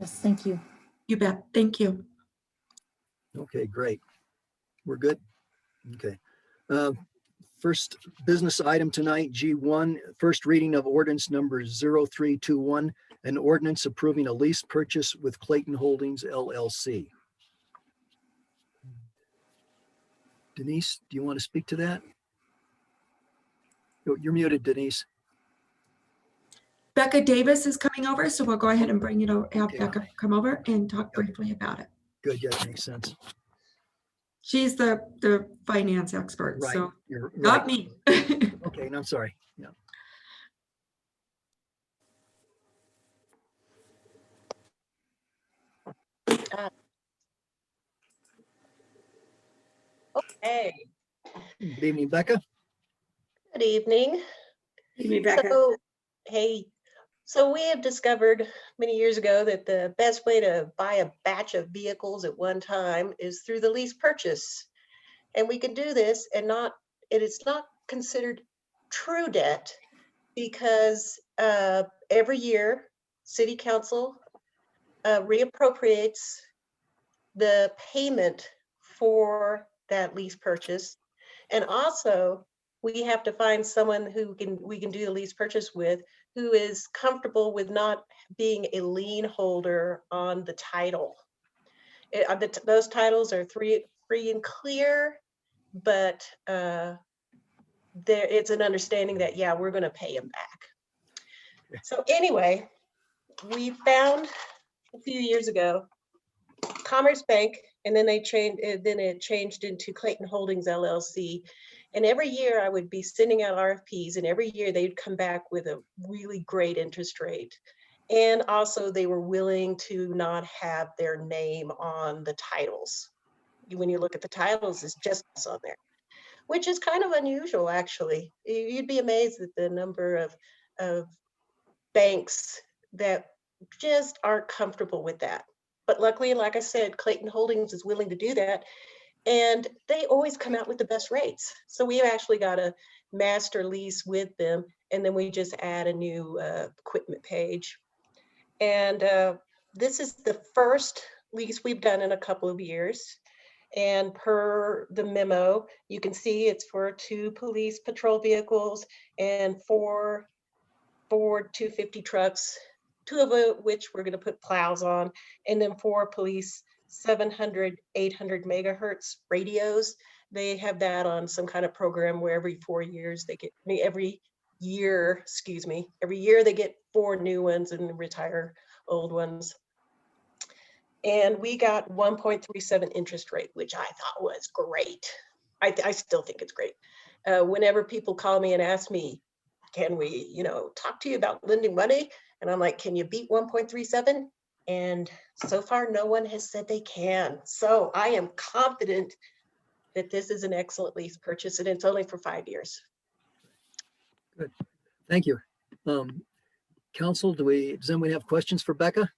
Yes, thank you. You bet. Thank you. Okay, great. We're good. Okay. First business item tonight, G1, first reading of ordinance number 0321, an ordinance approving a lease purchase with Clayton Holdings LLC. Denise, do you want to speak to that? You're muted, Denise. Becca Davis is coming over, so we'll go ahead and bring it over, have Okay. Becca come over and talk Yep. briefly about it. Good, yeah, that makes sense. She's the finance expert, Right, so you're not right. me. Okay, no, I'm sorry. Yeah. Okay, Good evening, Becca. good evening. Amy Becca. So, hey, so we have discovered many years ago that the best way to buy a batch of vehicles at one time is through the lease purchase. And we can do this and it is not considered true debt because every year, city council reappropriates the payment for that lease purchase. And also, we have to find someone who we can do the lease purchase with who is comfortable with not being a lien holder on the title. Those titles are free and clear, but it's an understanding that, yeah, we're going to pay them back. So anyway, we found a few years ago Commerce Bank, and then it changed into Clayton Holdings LLC. And every year I would be sending out RFPs, and every year they'd come back with a really great interest rate. And also they were willing to not have their name on the titles. When you look at the titles, it's just us on there, which is kind of unusual, actually. You'd be amazed at the number of banks that just aren't comfortable with that. But luckily, like I said, Clayton Holdings is willing to do that. And they always come out with the best rates. So we actually got a master lease with them. And then we just add a new equipment page. And this is the first lease we've done in a couple of years. And per the memo, you can see it's for 2 police patrol vehicles and 4 Ford 250 trucks, 2 of which we're going to put plows on, and then 4 police 700, 800 megahertz radios. They have that on some kind of program where every 4 years they get, every year they get 4 new ones and retire old ones. And we got 1.37 interest rate, which I thought was great. I still think it's great. Whenever people call me and ask me, can we, talk to you about lending money? And I'm like, can you beat 1.37? And so far, no one has said they can. So I am confident that this is an excellent lease purchase, and it's only for 5 years. Good. Thank you. Council, does anyone have questions for Becca?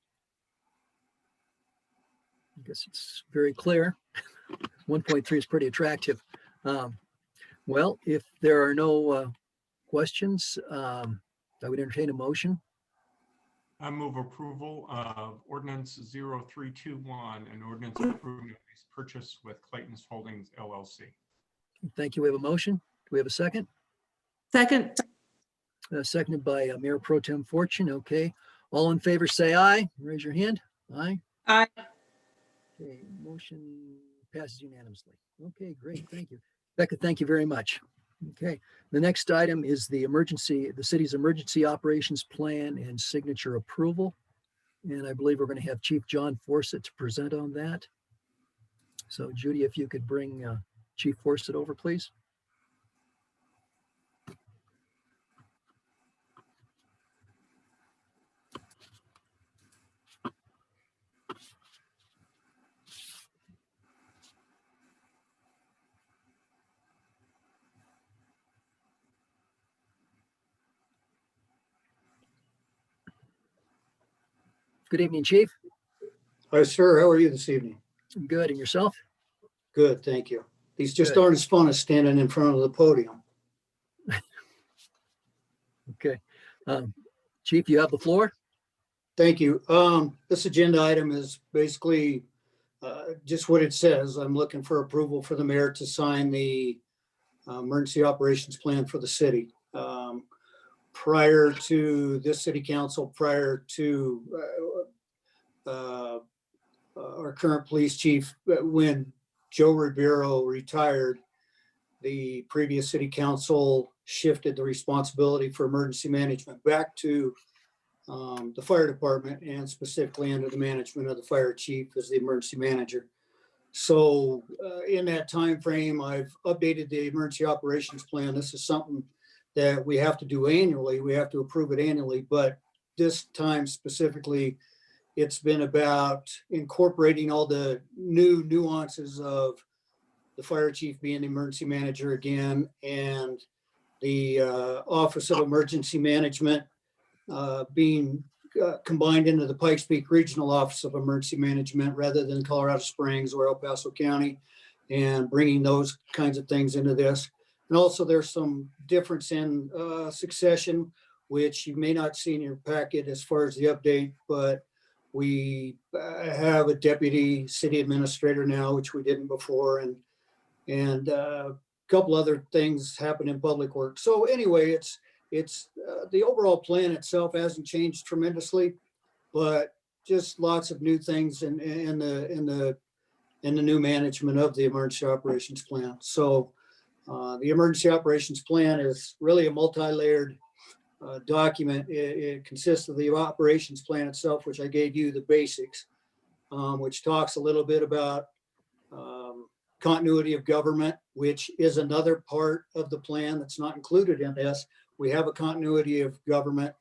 I guess it's very clear. 1.3 is pretty attractive. Well, if there are no questions, I would entertain a motion. I move approval of ordinance 0321, an ordinance approving a lease purchase with Clayton's Holdings LLC. Thank you. We have a motion. Do we have a second? Second. Seconded by Mayor Pro Tem Fortune. Okay. All in favor, say aye. Raise your hand. Aye. Aye. Okay. Motion passes unanimously. Okay, great. Thank you. Becca, thank you very much. Okay. The next item is the city's emergency operations plan and signature approval. And I believe we're going to have Chief John Forsett to present on that. So Judy, if you could bring Chief Forsett over, please. Good evening, Chief. Hi, sir. How are you this evening? Good. And yourself? Good, thank you. These just Good. aren't as fun as standing in front of the podium. Okay. Chief, you have the floor. Thank you. This agenda item is basically just what it says. I'm looking for approval for the mayor to sign the emergency operations plan for the city. Prior to this city council, prior to our current police chief, when Joe Ribeiro retired, the previous city council shifted the responsibility for emergency management back to the fire department, and specifically under the management of the fire chief as the emergency manager. So in that time frame, I've updated the emergency operations plan. This is something that we have to do annually. We have to approve it annually, but this time specifically, it's been about incorporating all the new nuances of the fire chief being the emergency manager again, and the Office of Emergency Management being combined into the Pikes Peak Regional Office of Emergency Management rather than Colorado Springs or El Paso County, and bringing those kinds of things into this. And also there's some difference in succession, which you may not see in your packet as far as the update, but we have a deputy city administrator now, which we didn't before, and a couple other things happen in public works. So anyway, it's the overall plan itself hasn't changed tremendously, but just lots of new things in the new management of the emergency operations plan. So the emergency operations plan is really a multi-layered document. It consists of the operations plan itself, which I gave you the basics, which talks a little bit about continuity of government, which is another part of the plan that's not included in this. We have a continuity of government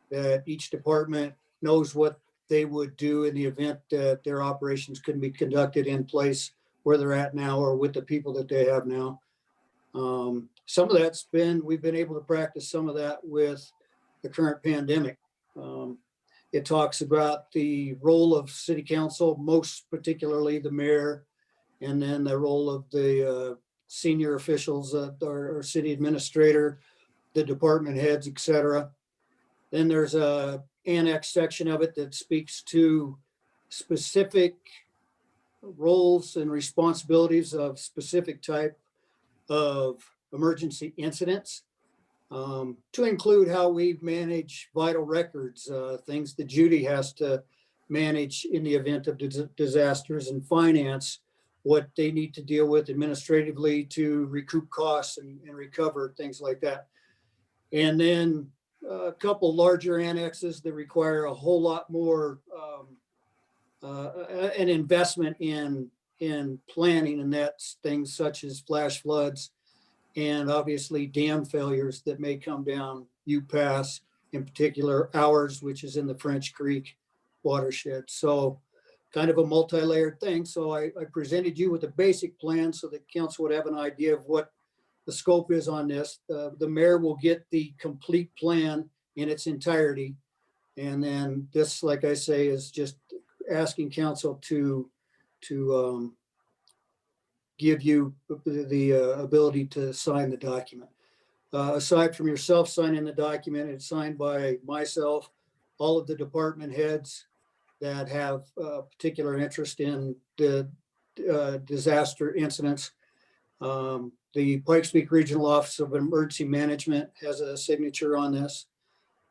that each department knows what they would do in the event that their operations couldn't be conducted in place where they're at now or with the people that they have now. Some of we've been able to practice some of that with the current pandemic. It talks about the role of city council, most particularly the mayor, and then the role of the senior officials, our city administrator, the department heads, et cetera. Then there's a annex section of it that speaks to specific roles and responsibilities of specific type of emergency incidents, to include how we manage vital records, things that Judy has to manage in the event of disasters, and finance, what they need to deal with administratively to recoup costs and recover things like that. And then a couple larger annexes that require a whole lot more an investment in planning, and that's things such as flash floods and obviously dam failures that may come down UPass, in particular ours, which is in the French Creek watershed. So kind of a multi-layered thing. So I presented you with a basic plan so that council would have an idea of what the scope is on this. The mayor will get the complete plan in its entirety. And then this, like I say, is just asking council to give you the ability to sign the document. Aside from yourself signing the document, it's signed by myself, all of the department heads that have particular interest in the disaster incidents. The Pikes Peak Regional Office of Emergency Management has a signature on this.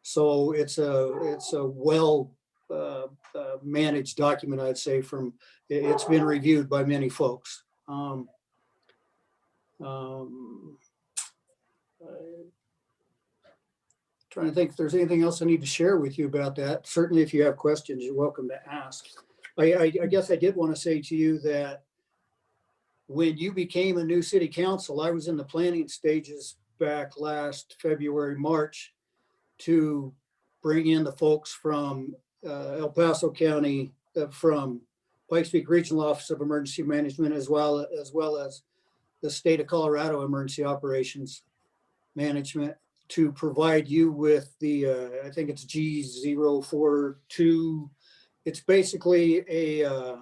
So it's a well managed document, I'd say. It's been reviewed by many folks. Trying to think if there's anything else I need to share with you about that. Certainly, if you have questions, you're welcome to ask. I guess I did want to say to you that when you became a new city council, I was in the planning stages back last February, March, to bring in the folks from El Paso County, from Pikes Peak Regional Office of Emergency Management, as well as the state of Colorado Emergency Operations Management, to provide you with the, I think it's G042. It's basically a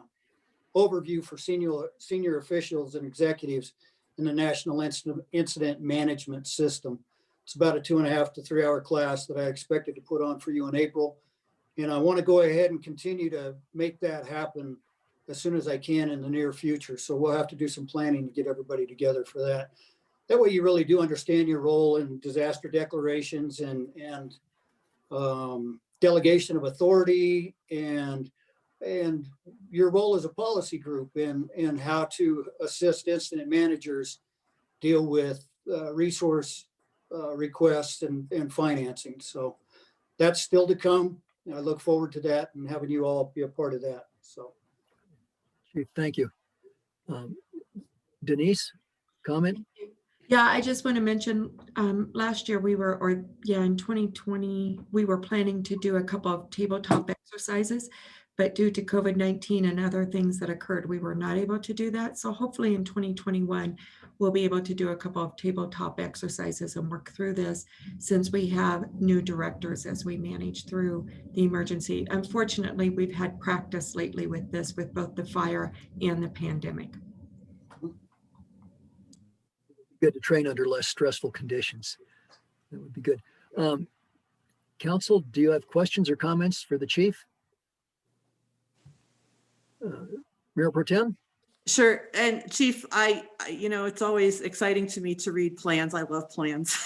overview for senior officials and executives in the National Incident Management System. It's about a 2.5 to 3 hour class that I expected to put on for you in April. And I want to go ahead and continue to make that happen as soon as I can in the near future. So we'll have to do some planning to get everybody together for that. That way you really do understand your role in disaster declarations and delegation of authority and your role as a policy group and how to assist incident managers deal with resource requests and financing. So that's still to come. And I look forward to that and having you all be a part of that. So. Chief, thank you. Denise, comment? Yeah, I just want to mention, last year in 2020, we were planning to do a couple of tabletop exercises, but due to COVID-19 and other things that occurred, we were not able to do that. So hopefully in 2021, we'll be able to do a couple of tabletop exercises and work through this, since we have new directors as we manage through the emergency. Unfortunately, we've had practice lately with this, with both the fire and the pandemic. Good to train under less stressful conditions. That would be good. Council, do you have questions or comments for the chief? Mayor Pro Tem? Sure. And Chief, it's always exciting to me to read plans. I love plans.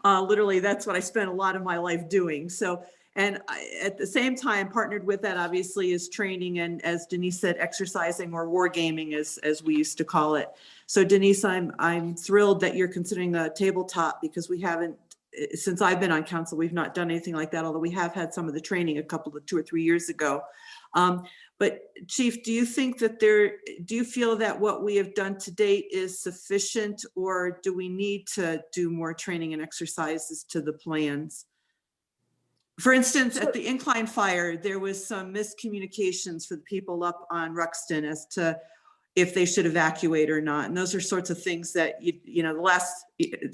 Literally, that's what I spent a lot of my life doing. So, and at the same time, partnered with that obviously is training and, as Denise said, exercising or wargaming as we used to call it. So Denise, I'm thrilled that you're considering a tabletop, because we haven't, since I've been on council, we've not done anything like that, although we have had some of the training 2 or 3 years ago. But Chief, do you think that do you feel that what we have done to date is sufficient, or do we need to do more training and exercises to the plans? For instance, at the incline fire, there was some miscommunications for the people up on Ruxton as to if they should evacuate or not. And those are sorts of things that,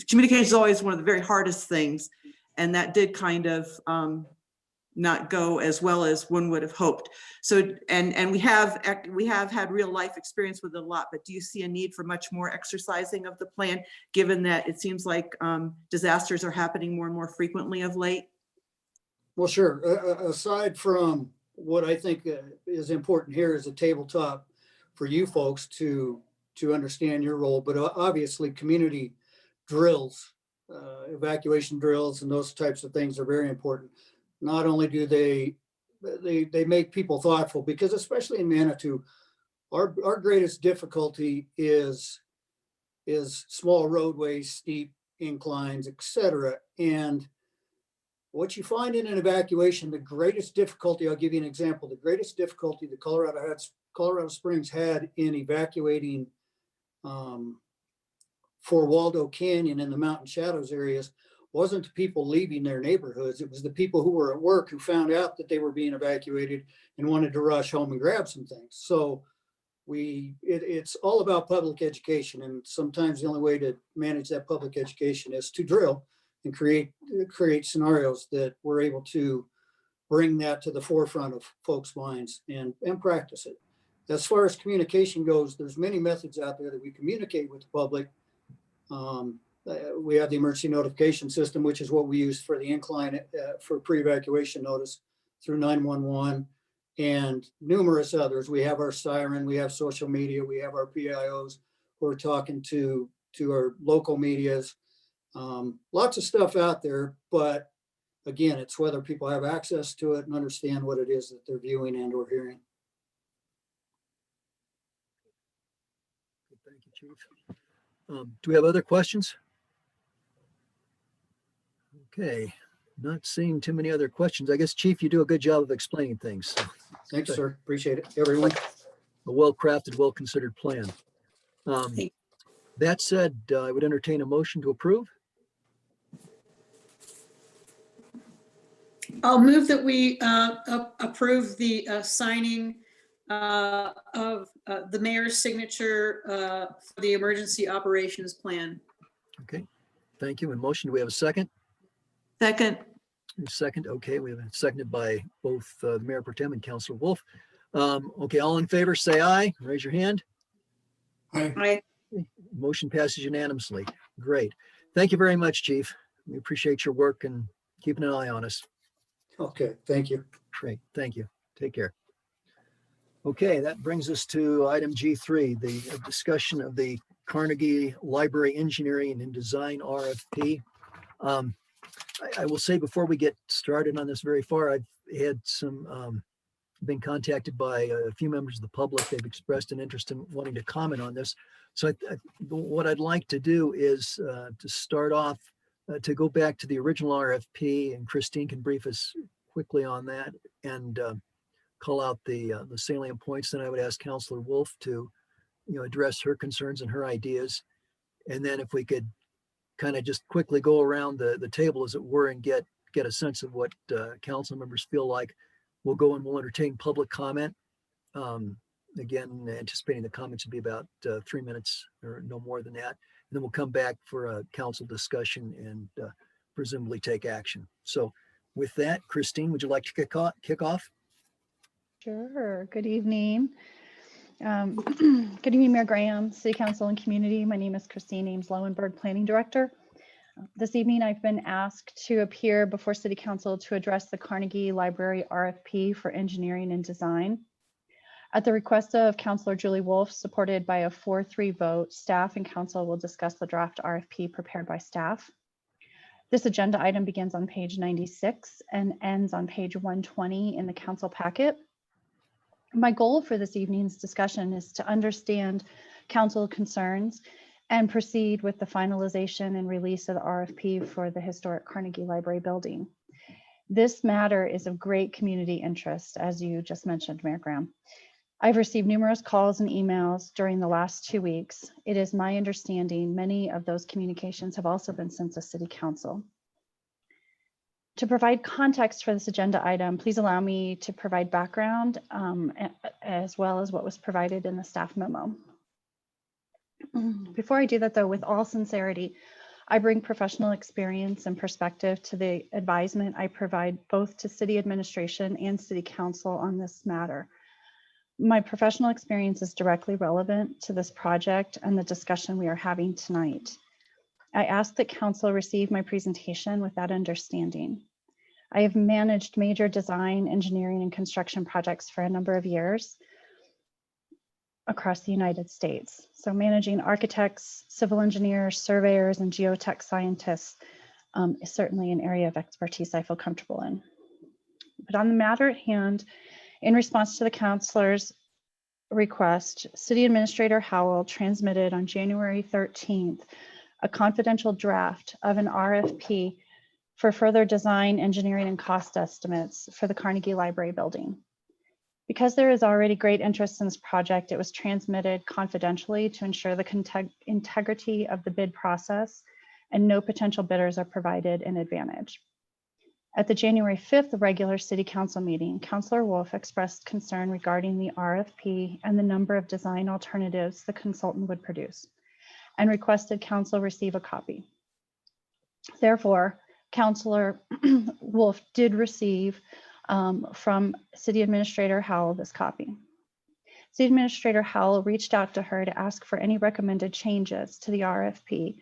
communication is always one of the very hardest things. And that did kind of not go as well as one would have hoped. So, and we have had real life experience with it a lot, but do you see a need for much more exercising of the plan, given that it seems like disasters are happening more and more frequently of late? Well, sure. Aside from what I think is important here is a tabletop for you folks to understand your role, but obviously community drills, evacuation drills and those types of things are very important. Not only do they make people thoughtful, because especially in Manitou, our greatest difficulty is small roadways, steep inclines, etc. And what you find in an evacuation, the greatest difficulty, I'll give you an example, the greatest difficulty that Colorado Springs had in evacuating for Waldo Canyon and the Mountain Shadows areas wasn't the people leaving their neighborhoods. It was the people who were at work who found out that they were being evacuated and wanted to rush home and grab some things. So it's all about public education. And sometimes the only way to manage that public education is to drill and create scenarios that we're able to bring that to the forefront of folks' minds and practice it. As far as communication goes, there's many methods out there that we communicate with the public. We have the emergency notification system, which is what we use for the incline for pre-evacuation notice through 911 and numerous others. We have our siren, we have social media, we have our PIOs who are talking to our local medias. Lots of stuff out there, but again, it's whether people have access to it and understand what it is that they're viewing and or hearing. Thank you, Chief. Do we have other questions? Okay, not seeing too many other questions. I guess, Chief, you do a good job of explaining things. So, Thanks, sir. Appreciate it, everyone. a well-crafted, well-considered plan. That said, I would entertain a motion to approve. I'll move that we approve the signing of the mayor's signature for the emergency operations plan. Okay, thank you. And motion, do we have a second? Second. Second, okay, we have it seconded by both the Mayor Pro Tem and Councilor Wolf. Okay, all in favor, say aye. Raise your hand. Aye. Motion passes unanimously. Great. Thank you very much, Chief. We appreciate your work and keeping an eye on us. Okay, thank you. Great, thank you. Take care. Okay, that brings us to item G3, the discussion of the Carnegie Library Engineering and Design RFP. I will say before we get started on this very far, I've had been contacted by a few members of the public. They've expressed an interest in wanting to comment on this. So what I'd like to do is to start off, to go back to the original RFP, and Christine can brief us quickly on that and call out the salient points. Then I would ask Councilor Wolf to, address her concerns and her ideas. And then if we could kind of just quickly go around the table, as it were, and get a sense of what council members feel like, we'll go and we'll entertain public comment. Again, anticipating the comments would be about 3 minutes or no more than that. And then we'll come back for a council discussion and presumably take action. So with that, Christine, would you like to kick off? Sure. Good evening. Good evening, Mayor Graham, City Council and Community. My name is Christine Ames Lowenberg, Planning Director. This evening, I've been asked to appear before City Council to address the Carnegie Library RFP for engineering and design. At the request of Councilor Julie Wolf, supported by a 4-3 vote, staff and council will discuss the draft RFP prepared by staff. This agenda item begins on page 96 and ends on page 120 in the council packet. My goal for this evening's discussion is to understand council concerns and proceed with the finalization and release of the RFP for the historic Carnegie Library building. This matter is of great community interest, as you just mentioned, Mayor Graham. I've received numerous calls and emails during the last 2 weeks. It is my understanding many of those communications have also been sent to City Council. To provide context for this agenda item, please allow me to provide background as well as what was provided in the staff memo. Before I do that, though, with all sincerity, I bring professional experience and perspective to the advisement I provide both to City Administration and City Council on this matter. My professional experience is directly relevant to this project and the discussion we are having tonight. I ask that Council receive my presentation with that understanding. I have managed major design, engineering, and construction projects for a number of years across the United States. So managing architects, civil engineers, surveyors, and geotech scientists is certainly an area of expertise I feel comfortable in. But on the matter at hand, in response to the councilor's request, City Administrator Howell transmitted on January 13th a confidential draft of an RFP for further design, engineering, and cost estimates for the Carnegie Library building. Because there is already great interest in this project, it was transmitted confidentially to ensure the integrity of the bid process and no potential bidders are provided an advantage. At the January 5th regular City Council meeting, Councilor Wolf expressed concern regarding the RFP and the number of design alternatives the consultant would produce, and requested Council receive a copy. Therefore, Councilor Wolf did receive from City Administrator Howell this copy. City Administrator Howell reached out to her to ask for any recommended changes to the RFP,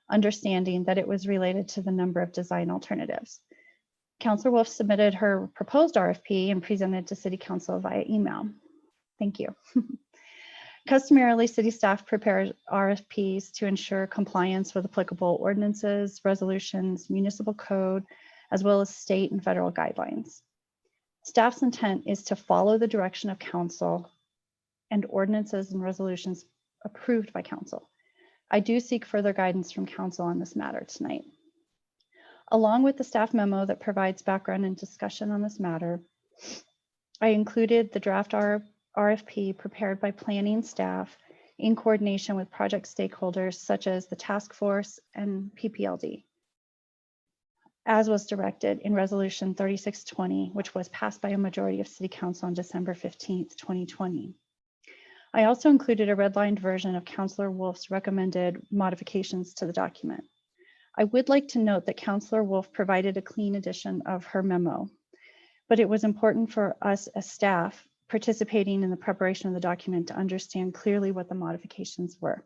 understanding that it was related to the number of design alternatives. Councilor Wolf submitted her proposed RFP and presented to City Council via email. Thank you. Customarily, City staff prepares RFPs to ensure compliance with applicable ordinances, resolutions, municipal code, as well as state and federal guidelines. Staff's intent is to follow the direction of council and ordinances and resolutions approved by council. I do seek further guidance from council on this matter tonight. Along with the staff memo that provides background and discussion on this matter, I included the draft RFP prepared by planning staff in coordination with project stakeholders such as the task force and PPLD, as was directed in Resolution 3620, which was passed by a majority of City Council on December 15th, 2020. I also included a redlined version of Councilor Wolf's recommended modifications to the document. I would like to note that Councilor Wolf provided a clean edition of her memo, but it was important for us as staff participating in the preparation of the document to understand clearly what the modifications were.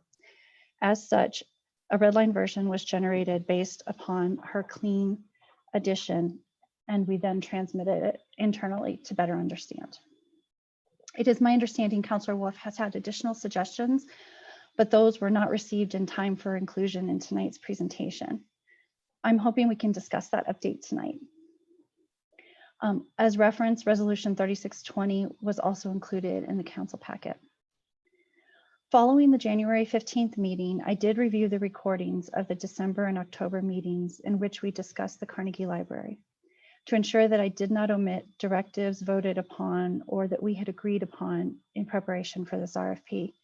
As such, a redline version was generated based upon her clean edition and we then transmitted it internally to better understand. It is my understanding Councilor Wolf has had additional suggestions, but those were not received in time for inclusion in tonight's presentation. I'm hoping we can discuss that update tonight. As referenced, Resolution 3620 was also included in the council packet. Following the January 15th meeting, I did review the recordings of the December and October meetings in which we discussed the Carnegie Library to ensure that I did not omit directives voted upon or that we had agreed upon in preparation for this RFP.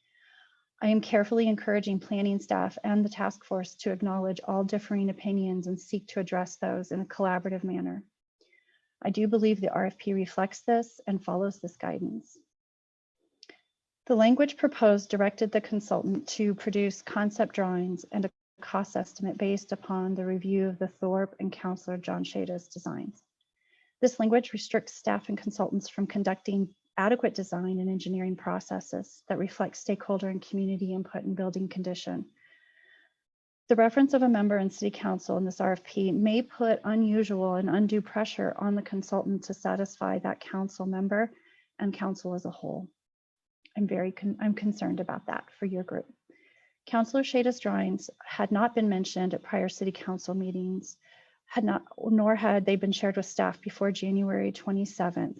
I am carefully encouraging planning staff and the task force to acknowledge all differing opinions and seek to address those in a collaborative manner. I do believe the RFP reflects this and follows this guidance. The language proposed directed the consultant to produce concept drawings and a cost estimate based upon the review of the Thorpe and Councilor John Shada's designs. This language restricts staff and consultants from conducting adequate design and engineering processes that reflect stakeholder and community input in building condition. The reference of a member in City Council in this RFP may put unusual and undue pressure on the consultant to satisfy that council member and council as a whole. I'm concerned about that for your group. Councilor Shada's drawings had not been mentioned at prior City Council meetings, nor had they been shared with staff before January 27th.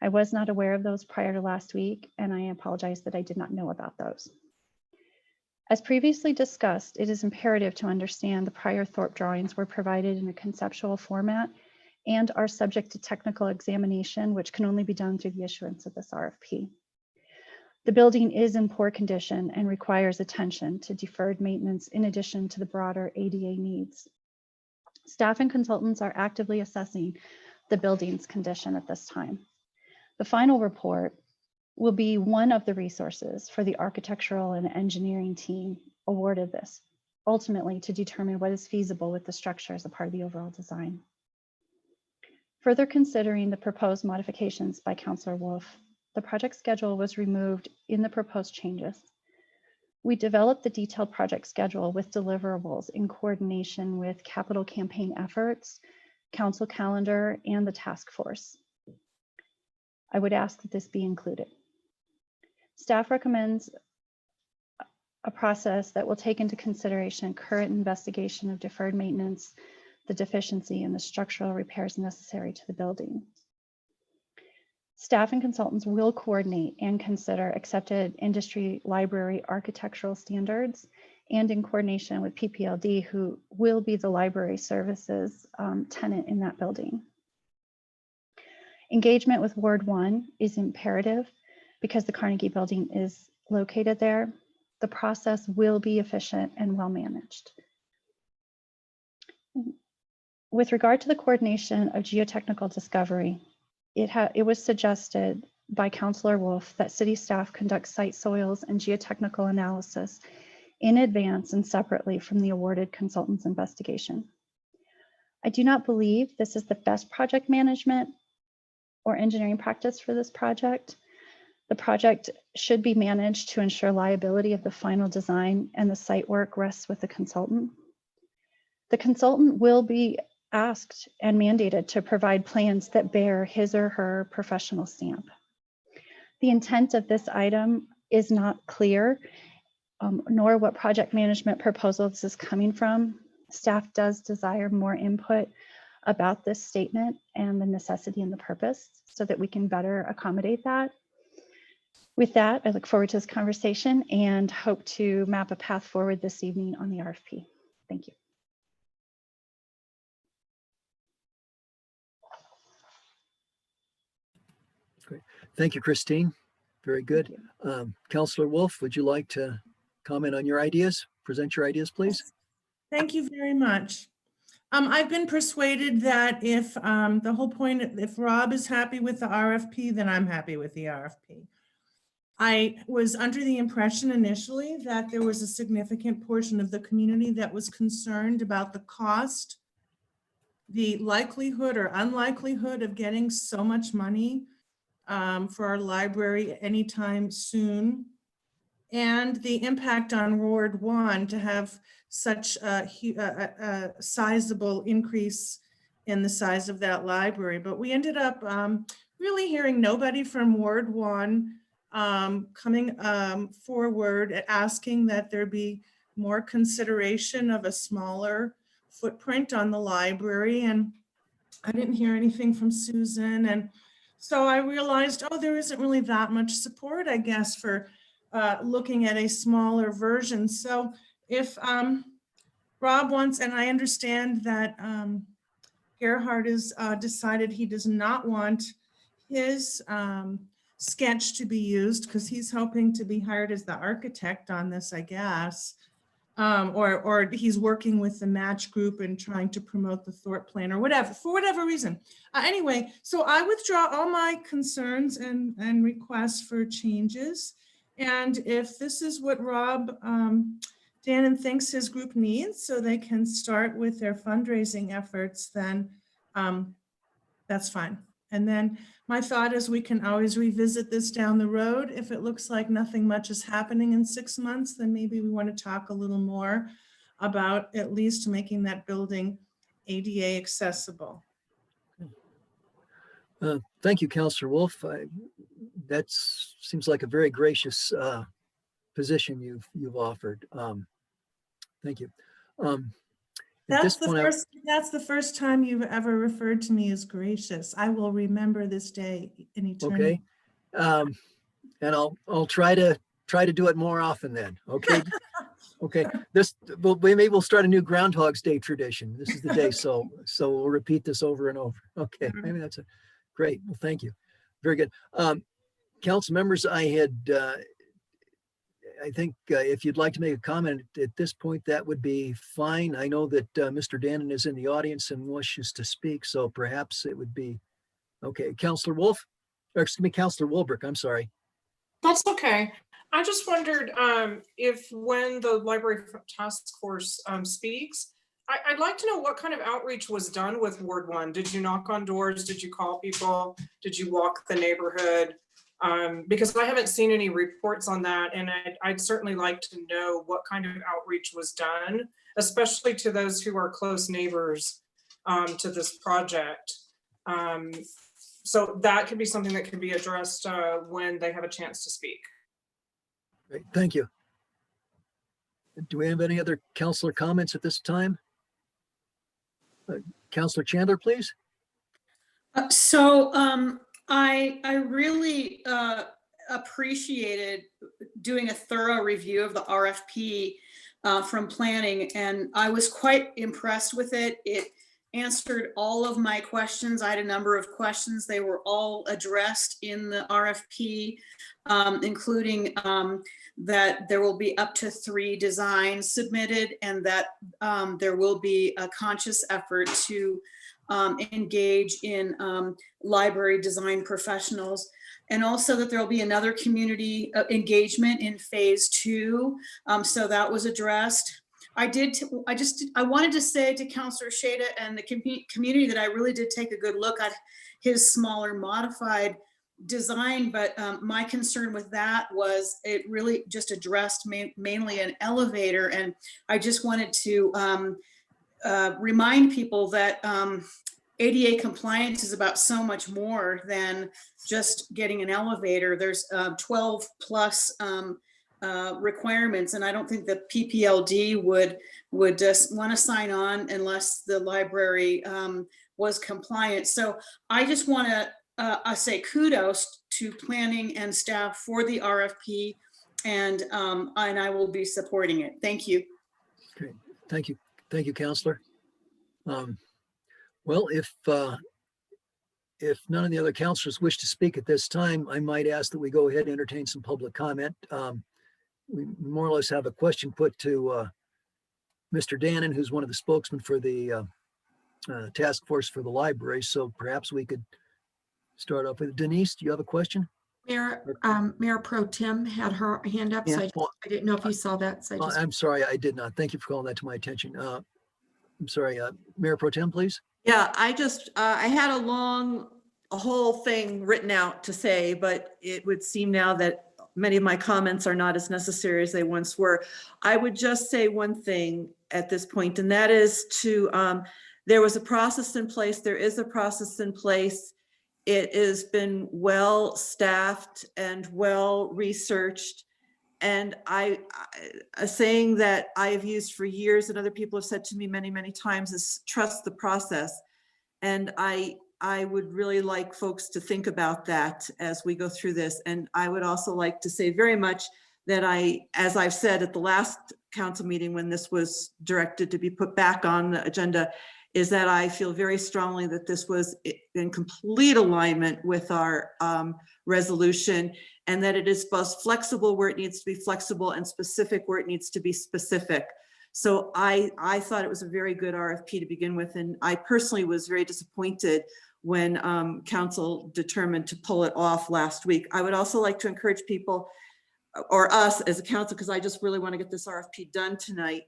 I was not aware of those prior to last week, and I apologize that I did not know about those. As previously discussed, it is imperative to understand the prior Thorpe drawings were provided in a conceptual format and are subject to technical examination, which can only be done through the issuance of this RFP. The building is in poor condition and requires attention to deferred maintenance in addition to the broader ADA needs. Staff and consultants are actively assessing the building's condition at this time. The final report will be one of the resources for the architectural and engineering team awarded this, ultimately to determine what is feasible with the structure as a part of the overall design. Further considering the proposed modifications by Councilor Wolf, the project schedule was removed in the proposed changes. We developed the detailed project schedule with deliverables in coordination with capital campaign efforts, council calendar, and the task force. I would ask that this be included. Staff recommends a process that will take into consideration current investigation of deferred maintenance, the deficiency, and the structural repairs necessary to the building. Staff and consultants will coordinate and consider accepted industry library architectural standards and in coordination with PPLD, who will be the library services tenant in that building. Engagement with Ward 1 is imperative because the Carnegie building is located there. The process will be efficient and well managed. With regard to the coordination of geotechnical discovery, it was suggested by Councilor Wolf that city staff conduct site soils and geotechnical analysis in advance and separately from the awarded consultant's investigation. I do not believe this is the best project management or engineering practice for this project. The project should be managed to ensure liability of the final design, and the site work rests with the consultant. The consultant will be asked and mandated to provide plans that bear his or her professional stamp. The intent of this item is not clear, nor what project management proposal this is coming from. Staff does desire more input about this statement and the necessity and the purpose so that we can better accommodate that. With that, I look forward to this conversation and hope to map a path forward this evening on the RFP. Thank you. Great. Thank you, Christine. Very good. Councilor Wolf, would you like to comment on your ideas? Present your ideas, please. Thank you very much. I've been persuaded that if the whole point, if Rob is happy with the RFP, then I'm happy with the RFP. I was under the impression initially that there was a significant portion of the community that was concerned about the cost, the likelihood or unlikelihood of getting so much money for our library anytime soon, and the impact on Ward 1 to have such a sizable increase in the size of that library. But we ended up really hearing nobody from Ward 1 coming forward asking that there be more consideration of a smaller footprint on the library. And I didn't hear anything from Susan. And so I realized, oh, there isn't really that much support, I guess, for looking at a smaller version. So if Rob wants, and I understand that Gerhard has decided he does not want his sketch to be used because he's hoping to be hired as the architect on this, I guess. Or he's working with the match group and trying to promote the Thorpe plan or whatever, for whatever reason. Anyway, so I withdraw all my concerns and requests for changes. And if this is what Rob Dannon thinks his group needs so they can start with their fundraising efforts, then that's fine. And then my thought is we can always revisit this down the road. If it looks like nothing much is happening in 6 months, then maybe we want to talk a little more about at least making that building ADA accessible. Thank you, Councillor Wolf. That seems like a very gracious position you've offered. Thank you. At this point, That's the first time you've ever referred to me as gracious. I will remember this day in eternity. Okay. And I'll try to do it more often then. Okay. Okay. Maybe we'll start a new Groundhog's Day tradition. This is the day, so we'll repeat this over and over. Okay. Maybe that's great. Well, thank you. Very good. Council members, I think if you'd like to make a comment at this point, that would be fine. I know that Mr. Dannon is in the audience and wishes to speak, so perhaps it would be okay. Councillor Wolf, or excuse me, Councillor Wolbrick, I'm sorry. That's okay. I just wondered if when the Library Task Force speaks, I'd like to know what kind of outreach was done with Ward 1. Did you knock on doors? Did you call people? Did you walk the neighborhood? Because I haven't seen any reports on that, and I'd certainly like to know what kind of outreach was done, especially to those who are close neighbors to this project. So that could be something that could be addressed when they have a chance to speak. Great, thank you. Do we have any other councillor comments at this time? Councillor Chandler, please. I really appreciated doing a thorough review of the RFP from planning, and I was quite impressed with it. It answered all of my questions. I had a number of questions. They were all addressed in the RFP, including that there will be up to 3 designs submitted, and that there will be a conscious effort to engage in library design professionals, and also that there will be another community engagement in phase 2. So that was addressed. I wanted to say to Councillor Shada and the community that I really did take a good look at his smaller modified design, but my concern with that was it really just addressed mainly an elevator, and I just wanted to remind people that ADA compliance is about so much more than just getting an elevator. There's 12 plus requirements, and I don't think the PPLD would just want to sign on unless the library was compliant. So I just want to say kudos to planning and staff for the RFP, and I will be supporting it. Thank you. Great, thank you. Thank you, Councillor. Well, if none of the other councillors wish to speak at this time, I might ask that we go ahead and entertain some public comment. We more or less have a question put to Mr. Dannon, who's one of the spokesmen for the task force for the library. So perhaps we could start off with Denise. Do you have a question? Mayor Pro Tem had her hand up, Yeah, so I didn't know if you saw that. So I'm sorry, I did not. Thank you for calling that to my attention. I'm sorry, Mayor Pro Tem, please. Yeah, I had a whole thing written out to say, but it would seem now that many of my comments are not as necessary as they once were. I would just say one thing at this point, and that is to there was a process in place. There is a process in place. It has been well staffed and well researched. And a saying that I've used for years and other people have said to me many, many times is trust the process. And I would really like folks to think about that as we go through this. And I would also like to say very much that as I've said at the last council meeting when this was directed to be put back on the agenda, is that I feel very strongly that this was in complete alignment with our resolution, and that it is both flexible where it needs to be flexible and specific where it needs to be specific. So I thought it was a very good RFP to begin with, and I personally was very disappointed when council determined to pull it off last week. I would also like to encourage people, or us as a council, because I just really want to get this RFP done tonight.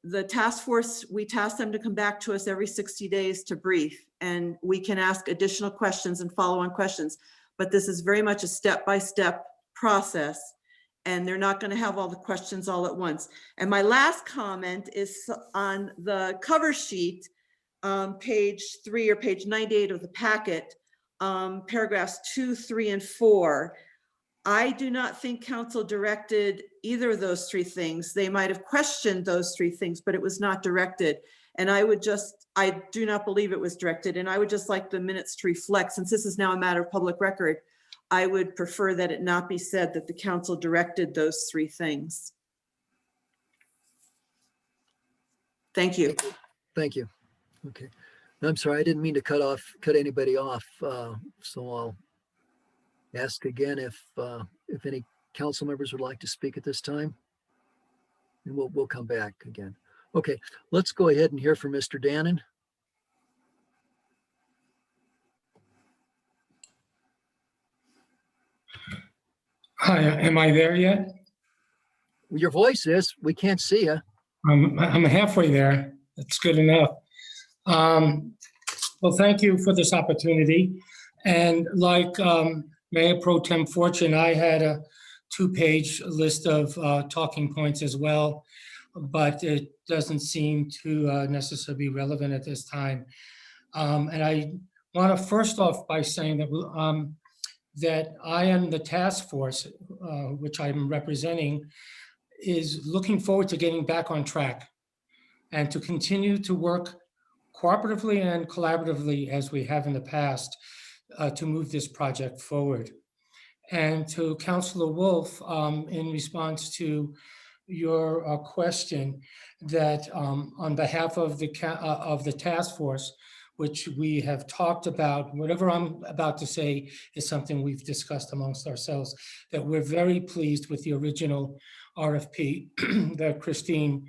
The task force, we tasked them to come back to us every 60 days to brief, and we can ask additional questions and follow-on questions. But this is very much a step-by-step process, and they're not going to have all the questions all at once. And my last comment is on the cover sheet, page 3 or page 98 of the packet, paragraphs 2, 3, and 4. I do not think council directed either of those 3 things. They might have questioned those 3 things, but it was not directed. And I do not believe it was directed. And I would just like the minutes to reflect, since this is now a matter of public record, I would prefer that it not be said that the council directed those 3 things. Thank you. Thank you. Okay. I'm sorry, I didn't mean to cut anybody off. So I'll ask again if any council members would like to speak at this time. And we'll come back again. Okay, let's go ahead and hear from Mr. Dannon. Hi, am I there yet? Your voice is, we can't see you. I'm halfway there. That's good enough. Well, thank you for this opportunity. And like Mayor Pro Tem Fortune, I had a 2-page list of talking points as well, but it doesn't seem to necessarily be relevant at this time. And I want to first off by saying that that I am the task force, which I'm representing, is looking forward to getting back on track and to continue to work cooperatively and collaboratively as we have in the past to move this project forward. And to Councilor Wolf, in response to your question, that on behalf of the task force, which we have talked about, whatever I'm about to say is something we've discussed amongst ourselves, that we're very pleased with the original RFP that Christine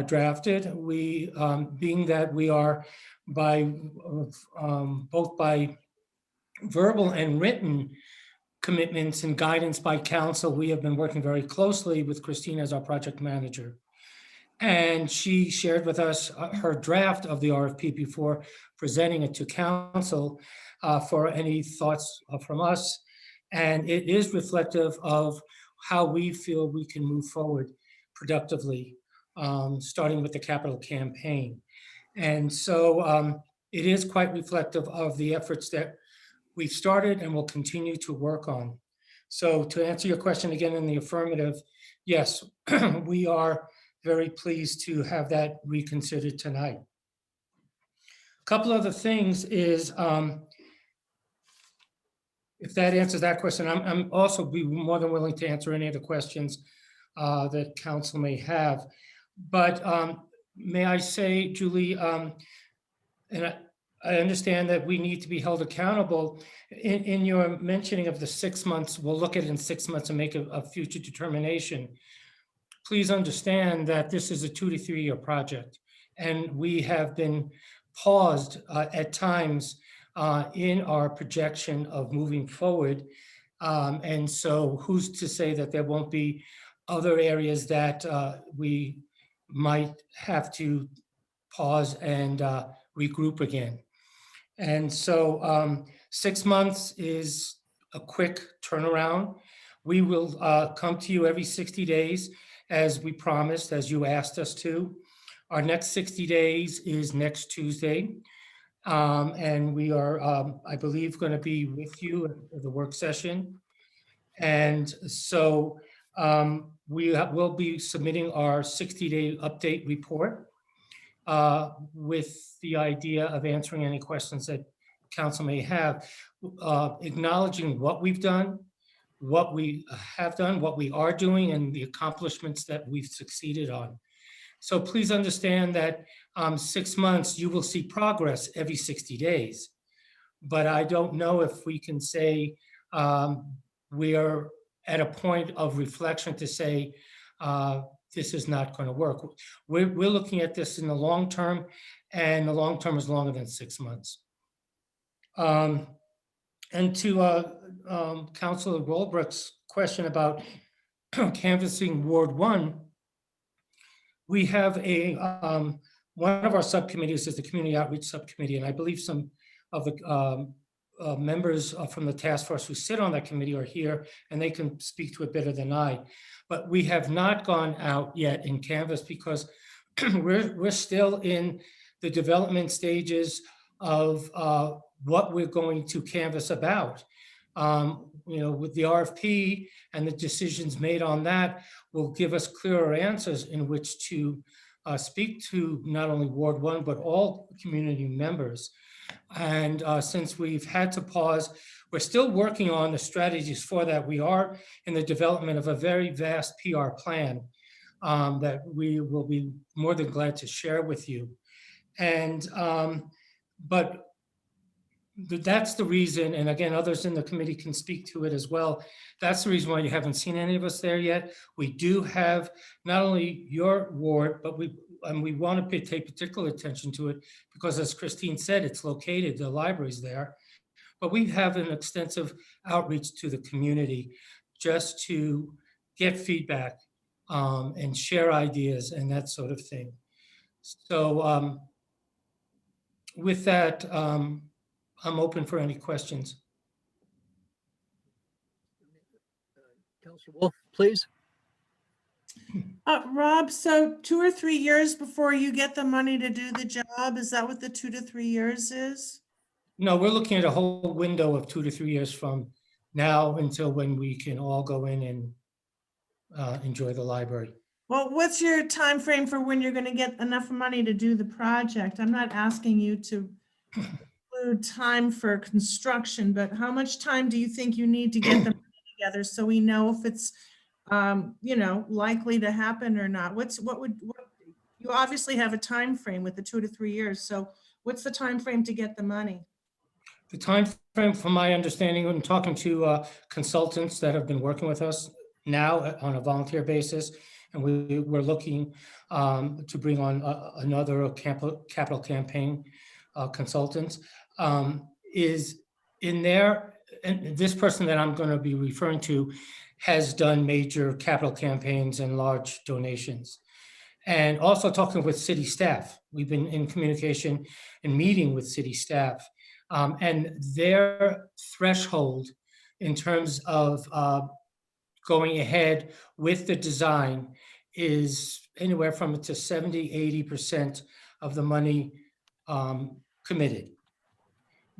drafted. We, being that we are both by verbal and written commitments and guidance by council, we have been working very closely with Christine as our project manager. And she shared with us her draft of the RFP before presenting it to council for any thoughts from us. And it is reflective of how we feel we can move forward productively, starting with the capital campaign. And so it is quite reflective of the efforts that we've started and will continue to work on. So to answer your question again in the affirmative, yes, we are very pleased to have that reconsidered tonight. A couple other things is, if that answers that question, I'm also be more than willing to answer any of the questions that council may have. But may I say, Julie, and I understand that we need to be held accountable. In your mentioning of the 6 months, we'll look at it in 6 months and make a future determination. Please understand that this is a 2 to 3 year project, and we have been paused at times in our projection of moving forward. And so who's to say that there won't be other areas that we might have to pause and regroup again. And so 6 months is a quick turnaround. We will come to you every 60 days as we promised, as you asked us to. Our next 60 days is next Tuesday. And we are, I believe, going to be with you at the work session. And so we'll be submitting our 60-day update report with the idea of answering any questions that council may have, acknowledging what we've done, what we have done, what we are doing, and the accomplishments that we've succeeded on. So please understand that 6 months, you will see progress every 60 days. But I don't know if we can say we are at a point of reflection to say this is not going to work. We're looking at this in the long term, and the long term is longer than 6 months. And to Councilor Goldberg's question about canvassing Ward 1, we have a one of our subcommittees is the Community Outreach Subcommittee, and I believe some of the members from the task force who sit on that committee are here, and they can speak to it better than I. But we have not gone out yet in canvass because we're still in the development stages of what we're going to canvass about. With the RFP and the decisions made on that will give us clearer answers in which to speak to not only Ward 1, but all community members. And since we've had to pause, we're still working on the strategies for that. We are in the development of a very vast PR plan that we will be more than glad to share with you. And, but that's the reason, and again, others in the committee can speak to it as well. That's the reason why you haven't seen any of us there yet. We do have not only your ward, but we want to pay particular attention to it because, as Christine said, it's located, the library's there. But we have an extensive outreach to the community just to get feedback and share ideas and that sort of thing. So with that, I'm open for any questions. Councilor Wolf, please. Rob, so 2 or 3 years before you get the money to do the job, is that what the 2 to 3 years is? No, we're looking at a whole window of 2 to 3 years from now until when we can all go in and enjoy the library. Well, what's your time frame for when you're going to get enough money to do the project? I'm not asking you to include time for construction, but how much time do you think you need to get the money together so we know if it's likely to happen or not? You obviously have a time frame with the 2 to 3 years. So what's the time frame to get the money? The time frame, from my understanding, when talking to consultants that have been working with us now on a volunteer basis, and we're looking to bring on another capital campaign consultants, is in there, and this person that I'm going to be referring to has done major capital campaigns and large donations. And also talking with city staff. We've been in communication and meeting with city staff. And their threshold in terms of going ahead with the design is anywhere from to 70, 80% of the money committed.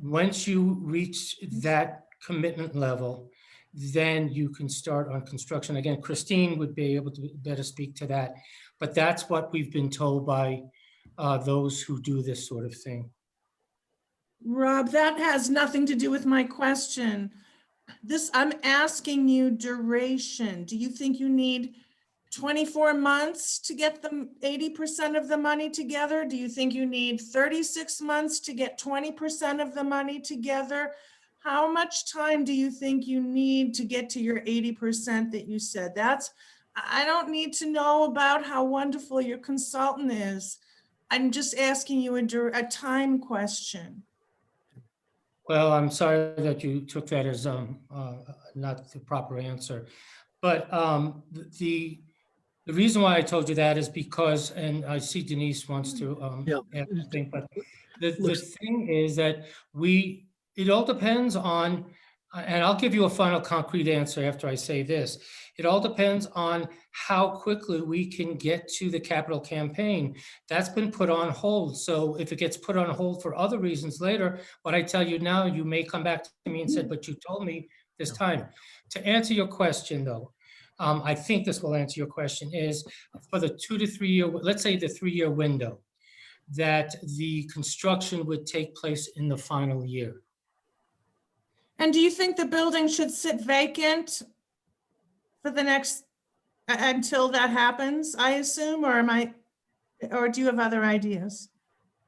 Once you reach that commitment level, then you can start on construction. Again, Christine would be able to better speak to that, but that's what we've been told by those who do this sort of thing. Rob, that has nothing to do with my question. I'm asking you duration. Do you think you need 24 months to get the 80% of the money together? Do you think you need 36 months to get 20% of the money together? How much time do you think you need to get to your 80% that you said? I don't need to know about how wonderful your consultant is. I'm just asking you a time question. Well, I'm sorry that you took that as not the proper answer. But the reason why I told you that is because, and I see Denise wants to add something, but the thing is that it all depends on And I'll give you a final concrete answer after I say this. It all depends on how quickly we can get to the capital campaign. That's been put on hold. So if it gets put on hold for other reasons later, what I tell you now, you may come back to me and say, but you told me this time. To answer your question though, I think this will answer your question, is for the 2 to 3 year, let's say the 3-year window, that the construction would take place in the final year. And do you think the building should sit vacant for the next, until that happens, I assume, or do you have other ideas?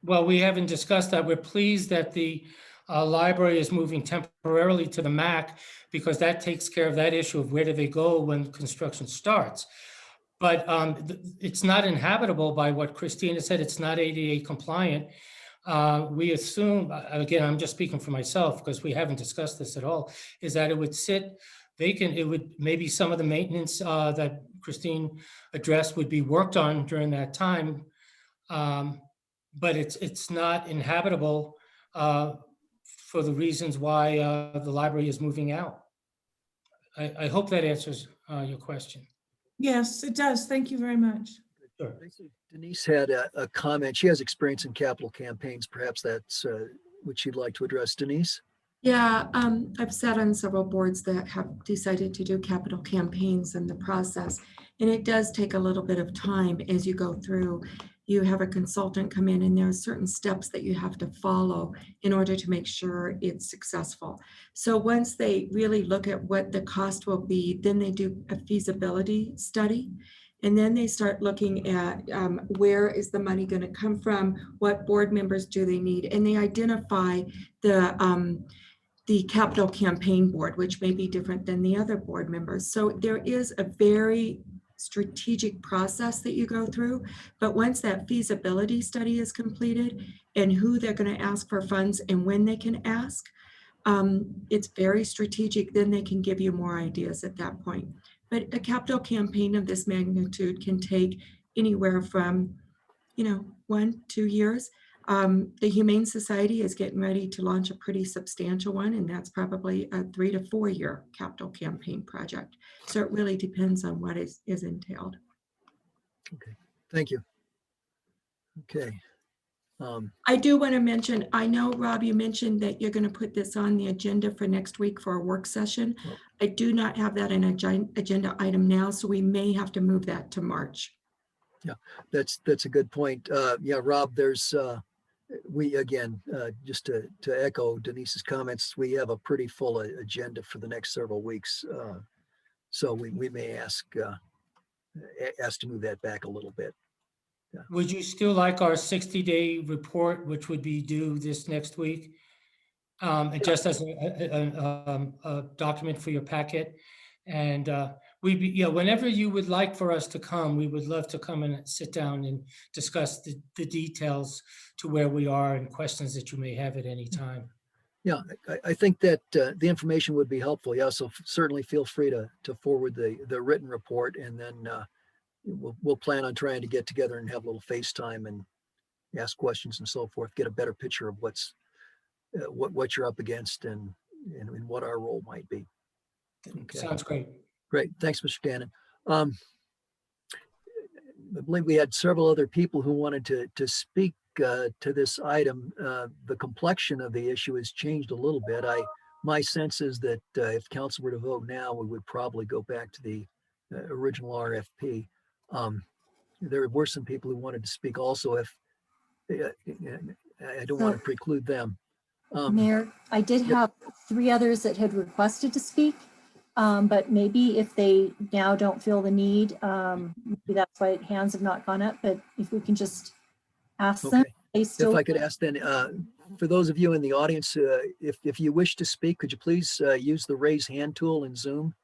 Well, we haven't discussed that. We're pleased that the library is moving temporarily to the MAC because that takes care of that issue of where do they go when construction starts. But it's not inhabitable by what Christina said. It's not ADA compliant. We assume, again, I'm just speaking for myself because we haven't discussed this at all, is that it would sit vacant. It would, maybe some of the maintenance that Christine addressed would be worked on during that time. But it's not inhabitable for the reasons why the library is moving out. I hope that answers your question. Yes, it does. Thank you very much. Sure. Denise had a comment. She has experience in capital campaigns. Perhaps that's what she'd like to address. Denise? Yeah, I've sat on several boards that have decided to do capital campaigns in the process. And it does take a little bit of time as you go through. You have a consultant come in and there are certain steps that you have to follow in order to make sure it's successful. So once they really look at what the cost will be, then they do a feasibility study. And then they start looking at where is the money going to come from? What board members do they need? And they identify the capital campaign board, which may be different than the other board members. So there is a very strategic process that you go through. But once that feasibility study is completed and who they're going to ask for funds and when they can ask, it's very strategic. Then they can give you more ideas at that point. But a capital campaign of this magnitude can take anywhere from, 1-2 years. The Humane Society is getting ready to launch a pretty substantial one, and that's probably a 3 to 4 year capital campaign project. So it really depends on what is entailed. Okay, thank you. Okay. I do want to mention, I know, Rob, you mentioned that you're going to put this on the agenda for next week for a work session. Well, I do not have that in an agenda item now, so we may have to move that to March. Yeah, that's a good point. Yeah, Rob, there's, we, again, just to echo Denise's comments, we have a pretty full agenda for the next several weeks. So we may ask to move that back a little bit. Yeah. Would you still like our 60-day report, which would be due this next week? Just as a document for your packet. And whenever you would like for us to come, we would love to come and sit down and discuss the details to where we are and questions that you may have at any time. Yeah, I think that the information would be helpful. Yeah, so certainly feel free to forward the written report, and then we'll plan on trying to get together and have a little FaceTime and ask questions and so forth, get a better picture of what you're up against and what our role might be. Okay. Sounds great. Great. Thanks, Mr. Dannon. I believe we had several other people who wanted to speak to this item. The complexion of the issue has changed a little bit. My sense is that if council were to vote now, we would probably go back to the original RFP. There were some people who wanted to speak also. If I don't want to preclude them. Mayor, I did have 3 others that had requested to speak, but maybe if they now don't feel the need, maybe that's why hands have not gone up, but if we can just ask them. They still. If I could ask then, for those of you in the audience, if you wish to speak, could you please use the raise hand tool in Zoom?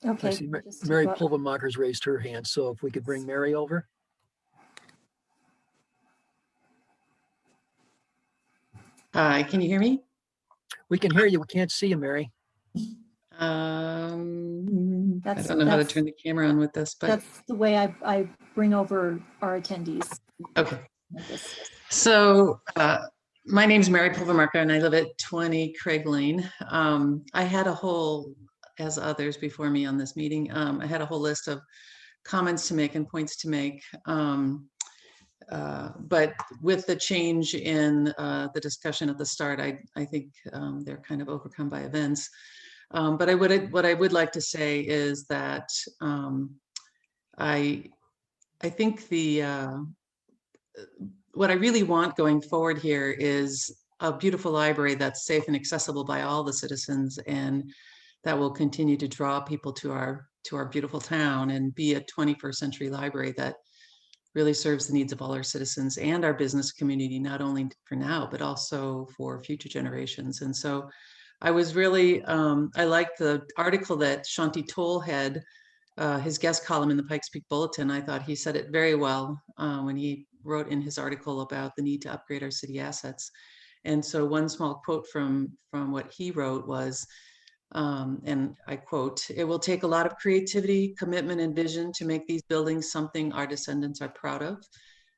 Okay. I see Mary Pulvermacher's raised her hand, so if we could bring Mary over. Hi, can you hear me? We can hear you. We can't see you, Mary. I don't know how to turn the camera on with this, but That's the way I bring over our attendees. okay. So my name's Mary Pulvermarker and I live at 20 Craig Lane. I had a whole, as others before me on this meeting, I had a whole list of comments to make and points to make. But with the change in the discussion at the start, I think they're kind of overcome by events. But what I would like to say is that I think what I really want going forward here is a beautiful library that's safe and accessible by all the citizens, and that will continue to draw people to our beautiful town and be a 21st century library that really serves the needs of all our citizens and our business community, not only for now, but also for future generations. And so I was really, I liked the article that Shanti Toll had, his guest column in the Pikes Peak Bulletin. I thought he said it very well when he wrote in his article about the need to upgrade our city assets. And so one small quote from what he wrote was, and I quote, "It will take a lot of creativity, commitment, and vision to make these buildings something our descendants are proud of.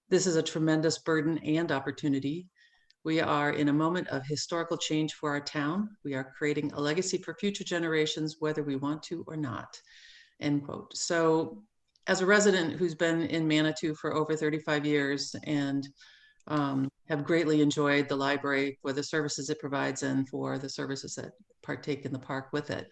This is a tremendous burden and opportunity. We are in a moment of historical change for our town. We are creating a legacy for future generations, whether we want to or not," end quote. So as a resident who's been in Manitou for over 35 years and have greatly enjoyed the library for the services it provides and for the services that partake in the park with it,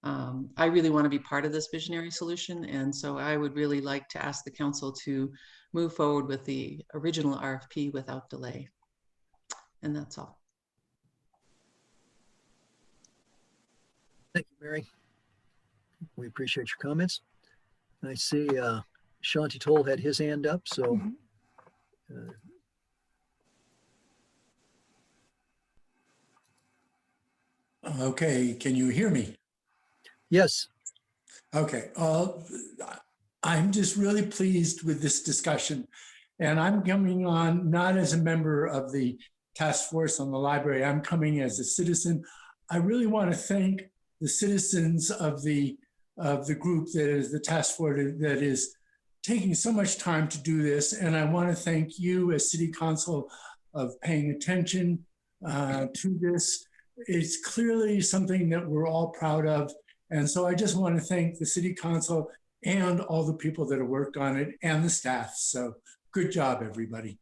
I really want to be part of this visionary solution. And so I would really like to ask the council to move forward with the original RFP without delay. And that's all. Thank you, Mary. We appreciate your comments. I see Shanti Toll had his hand up, so. Okay, can you hear me? Yes. Okay, I'm just really pleased with this discussion. And I'm coming on not as a member of the task force on the library, I'm coming as a citizen. I really want to thank the citizens of the group that is the task force that is taking so much time to do this. And I want to thank you as City Council of paying attention to this. It's clearly something that we're all proud of. And so I just want to thank the City Council and all the people that have worked on it and the staff. So good job, everybody.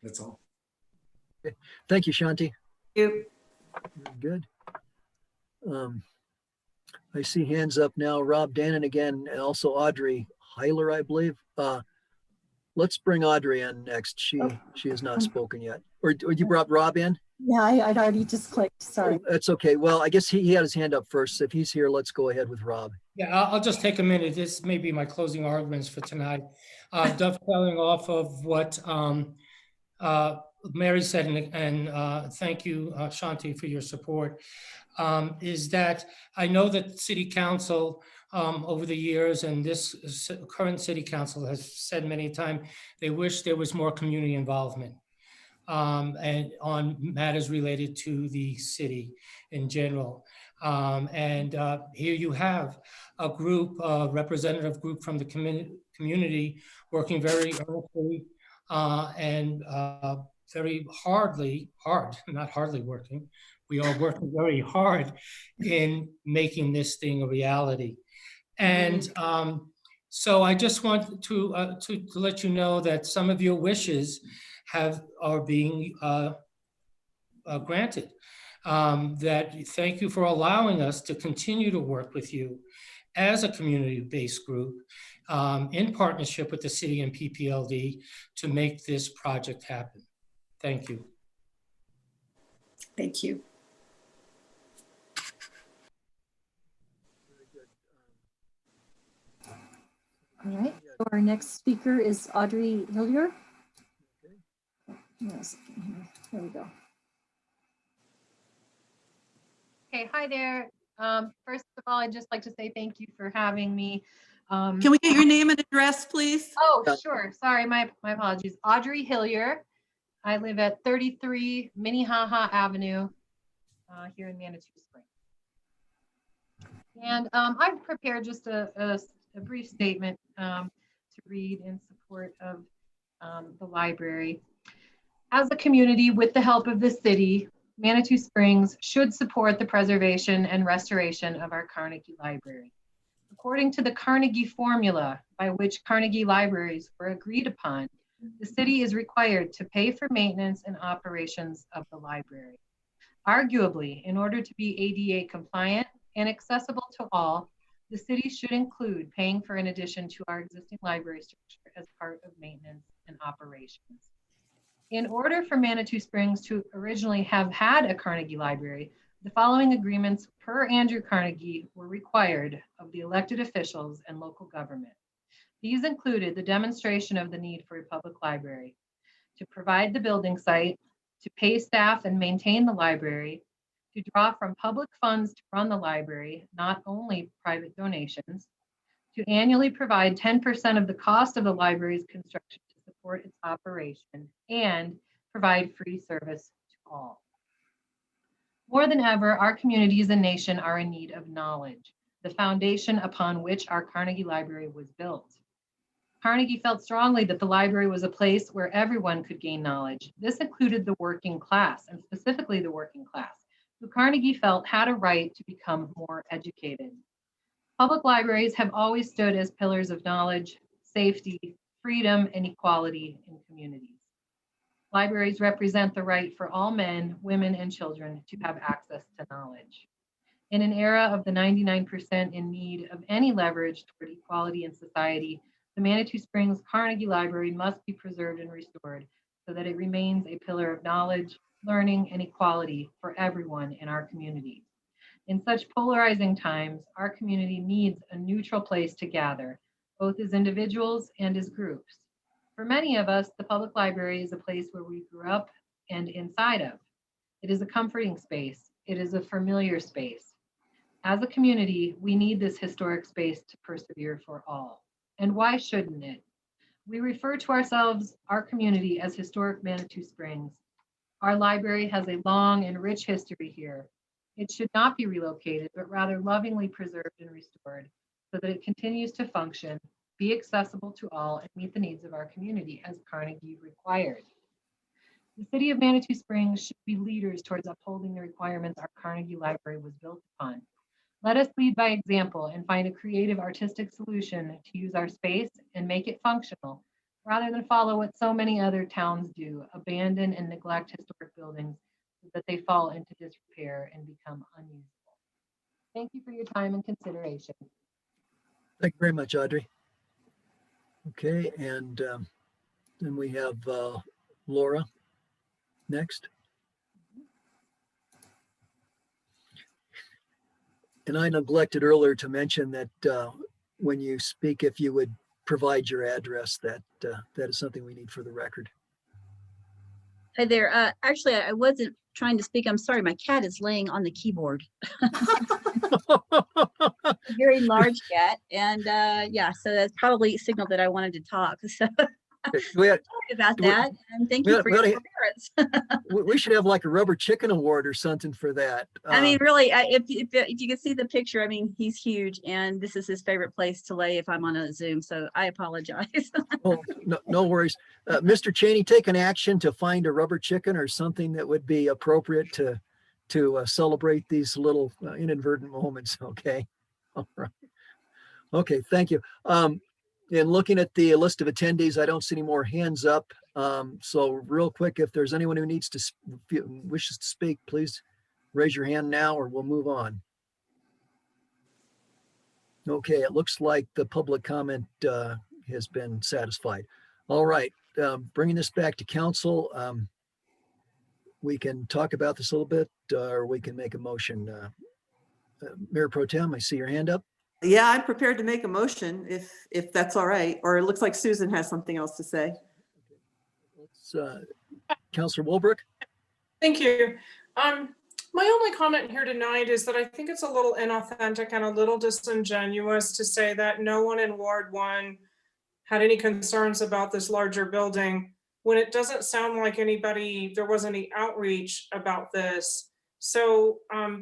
That's all. Okay. Thank you, Shanti. Thank you. Good. I see hands up now. Rob Dannon again, and also Audrey Hilliard, I believe. Let's bring Audrey in next. She has not spoken yet. Or you brought Rob in? Yeah, I'd already just clicked, sorry. Oh, that's okay. Well, I guess he had his hand up first. So if he's here, let's go ahead with Rob. Yeah, I'll just take a minute. This may be my closing arguments for tonight. Dovetailing off of what Mary said, and thank you, Shanti, for your support, is that I know that City Council over the years, and this current City Council has said many times, they wish there was more community involvement and on matters related to the city in general. And here you have a group, a representative group from the community working very earnestly and very not hardly working. We are working very hard in making this thing a reality. And so I just want to let you know that some of your wishes are being granted. That thank you for allowing us to continue to work with you as a community-based group in partnership with the city and PPLD to make this project happen. Thank you. Thank you. All right, so our next speaker is Audrey Hilliard. Yes, here we go. Okay, hi there. First of all, I'd just like to say thank you for having me. Can we get your name and address, please? Oh, sure. Sorry, my apologies. Audrey Hilliard. I live at 33 Minnehaha Avenue here in Manitou Springs. And I've prepared just a brief statement to read in support of the library. As a community, with the help of the city, Manitou Springs should support the preservation and restoration of our Carnegie Library. According to the Carnegie formula, by which Carnegie libraries were agreed upon, the city is required to pay for maintenance and operations of the library. Arguably, in order to be ADA compliant and accessible to all, the city should include paying for an addition to our existing library structure as part of maintenance and operations. In order for Manitou Springs to originally have had a Carnegie Library, the following agreements per Andrew Carnegie were required of the elected officials and local government. These included the demonstration of the need for a public library, to provide the building site, to pay staff and maintain the library, to draw from public funds to run the library, not only private donations, to annually provide 10% of the cost of the library's construction to support its operation, and provide free service to all. More than ever, our communities and nation are in need of knowledge, the foundation upon which our Carnegie Library was built. Carnegie felt strongly that the library was a place where everyone could gain knowledge. This included the working class, and specifically the working class, who Carnegie felt had a right to become more educated. Public libraries have always stood as pillars of knowledge, safety, freedom, and equality in communities. Libraries represent the right for all men, women, and children to have access to knowledge. In an era of the 99% in need of any leverage toward equality in society, the Manitou Springs Carnegie Library must be preserved and restored so that it remains a pillar of knowledge, learning, and equality for everyone in our community. In such polarizing times, our community needs a neutral place to gather, both as individuals and as groups. For many of us, the public library is a place where we grew up and inside of. It is a comforting space. It is a familiar space. As a community, we need this historic space to persevere for all. And why shouldn't it? We refer to ourselves, our community, as historic Manitou Springs. Our library has a long and rich history here. It should not be relocated, but rather lovingly preserved and restored so that it continues to function, be accessible to all, and meet the needs of our community as Carnegie required. The city of Manitou Springs should be leaders towards upholding the requirements our Carnegie Library was built upon. Let us lead by example and find a creative artistic solution to use our space and make it functional, rather than follow what so many other towns do, abandon and neglect historic buildings so that they fall into disrepair and become unusable. Thank you for your time and consideration. Thank you very much, Audrey. Okay, and then we have Laura next. And I neglected earlier to mention that when you speak, if you would provide your address, that is something we need for the record. Hi there. Actually, I wasn't trying to speak. I'm sorry. My cat is laying on the keyboard. A very large cat. And yeah, so that's probably a signal that I wanted to talk. So sorry about that. And thank you for your forbearance. We should have like a rubber chicken award or something for that. I mean, really, if you can see the picture, I mean, he's huge, and this is his favorite place to lay if I'm on a Zoom. So I apologize. Oh, no worries. Mr. Cheney, take an action to find a rubber chicken or something that would be appropriate to celebrate these little inadvertent moments. Okay. All right. Okay. Thank you. In looking at the list of attendees, I don't see any more hands up. So real quick, if there's anyone who wishes to speak, please raise your hand now or we'll move on. Okay, it looks like the public comment has been satisfied. All right, bringing this back to council, we can talk about this a little bit or we can make a motion. Mayor Pro Tem, I see your hand up. Yeah, I'm prepared to make a motion if that's all right. Or it looks like Susan has something else to say. Let's, Councilor Wolbrook. Thank you. My only comment here tonight is that I think it's a little inauthentic and a little disingenuous to say that no one in Ward 1 had any concerns about this larger building when it doesn't sound like there was any outreach about this. So